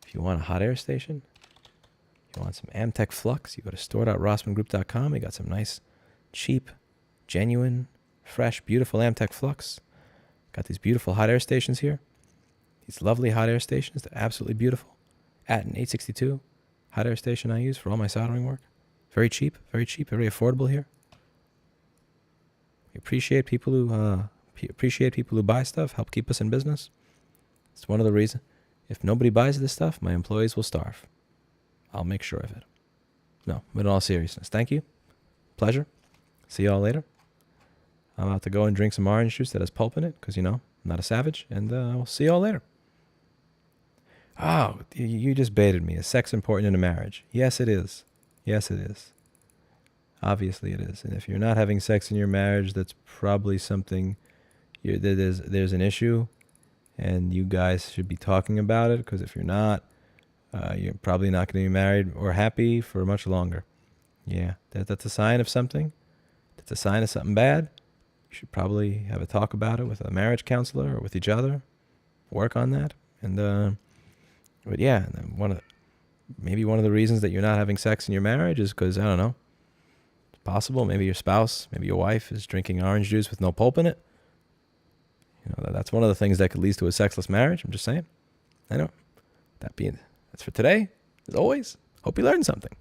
if you want a hot air station, if you want some Amtech flux, you go to store.rossmanngroup.com. We got some nice, cheap, genuine, fresh, beautiful Amtech flux. Got these beautiful hot air stations here. These lovely hot air stations. They're absolutely beautiful. at an 862 hot air station I use for all my soldering work. Very cheap, very affordable here. We appreciate people who buy stuff, help keep us in business. It's one of the reasons. If nobody buys this stuff, my employees will starve. I'll make sure of it. No, but in all seriousness, thank you. Pleasure. See y'all later. I'm about to go and drink some orange juice that has pulp in it because, I'm not a savage. And I'll see y'all later. Oh, you just baited me. Is sex important in a marriage? Yes, it is. Yes, it is. Obviously, it is. And if you're not having sex in your marriage, that's probably something. There's an issue, and you guys should be talking about it. Because if you're not, you're probably not going to be married or happy for much longer. Yeah, that's a sign of something. That's a sign of something bad. You should probably have a talk about it with a marriage counselor or with each other. Work on that. And but yeah, maybe one of the reasons that you're not having sex in your marriage is because, I don't know, it's possible. Maybe your spouse, maybe your wife is drinking orange juice with no pulp in it. That's one of the things that could lead to a sexless marriage. I'm just saying. I know. That's for today. As always, hope you learned something.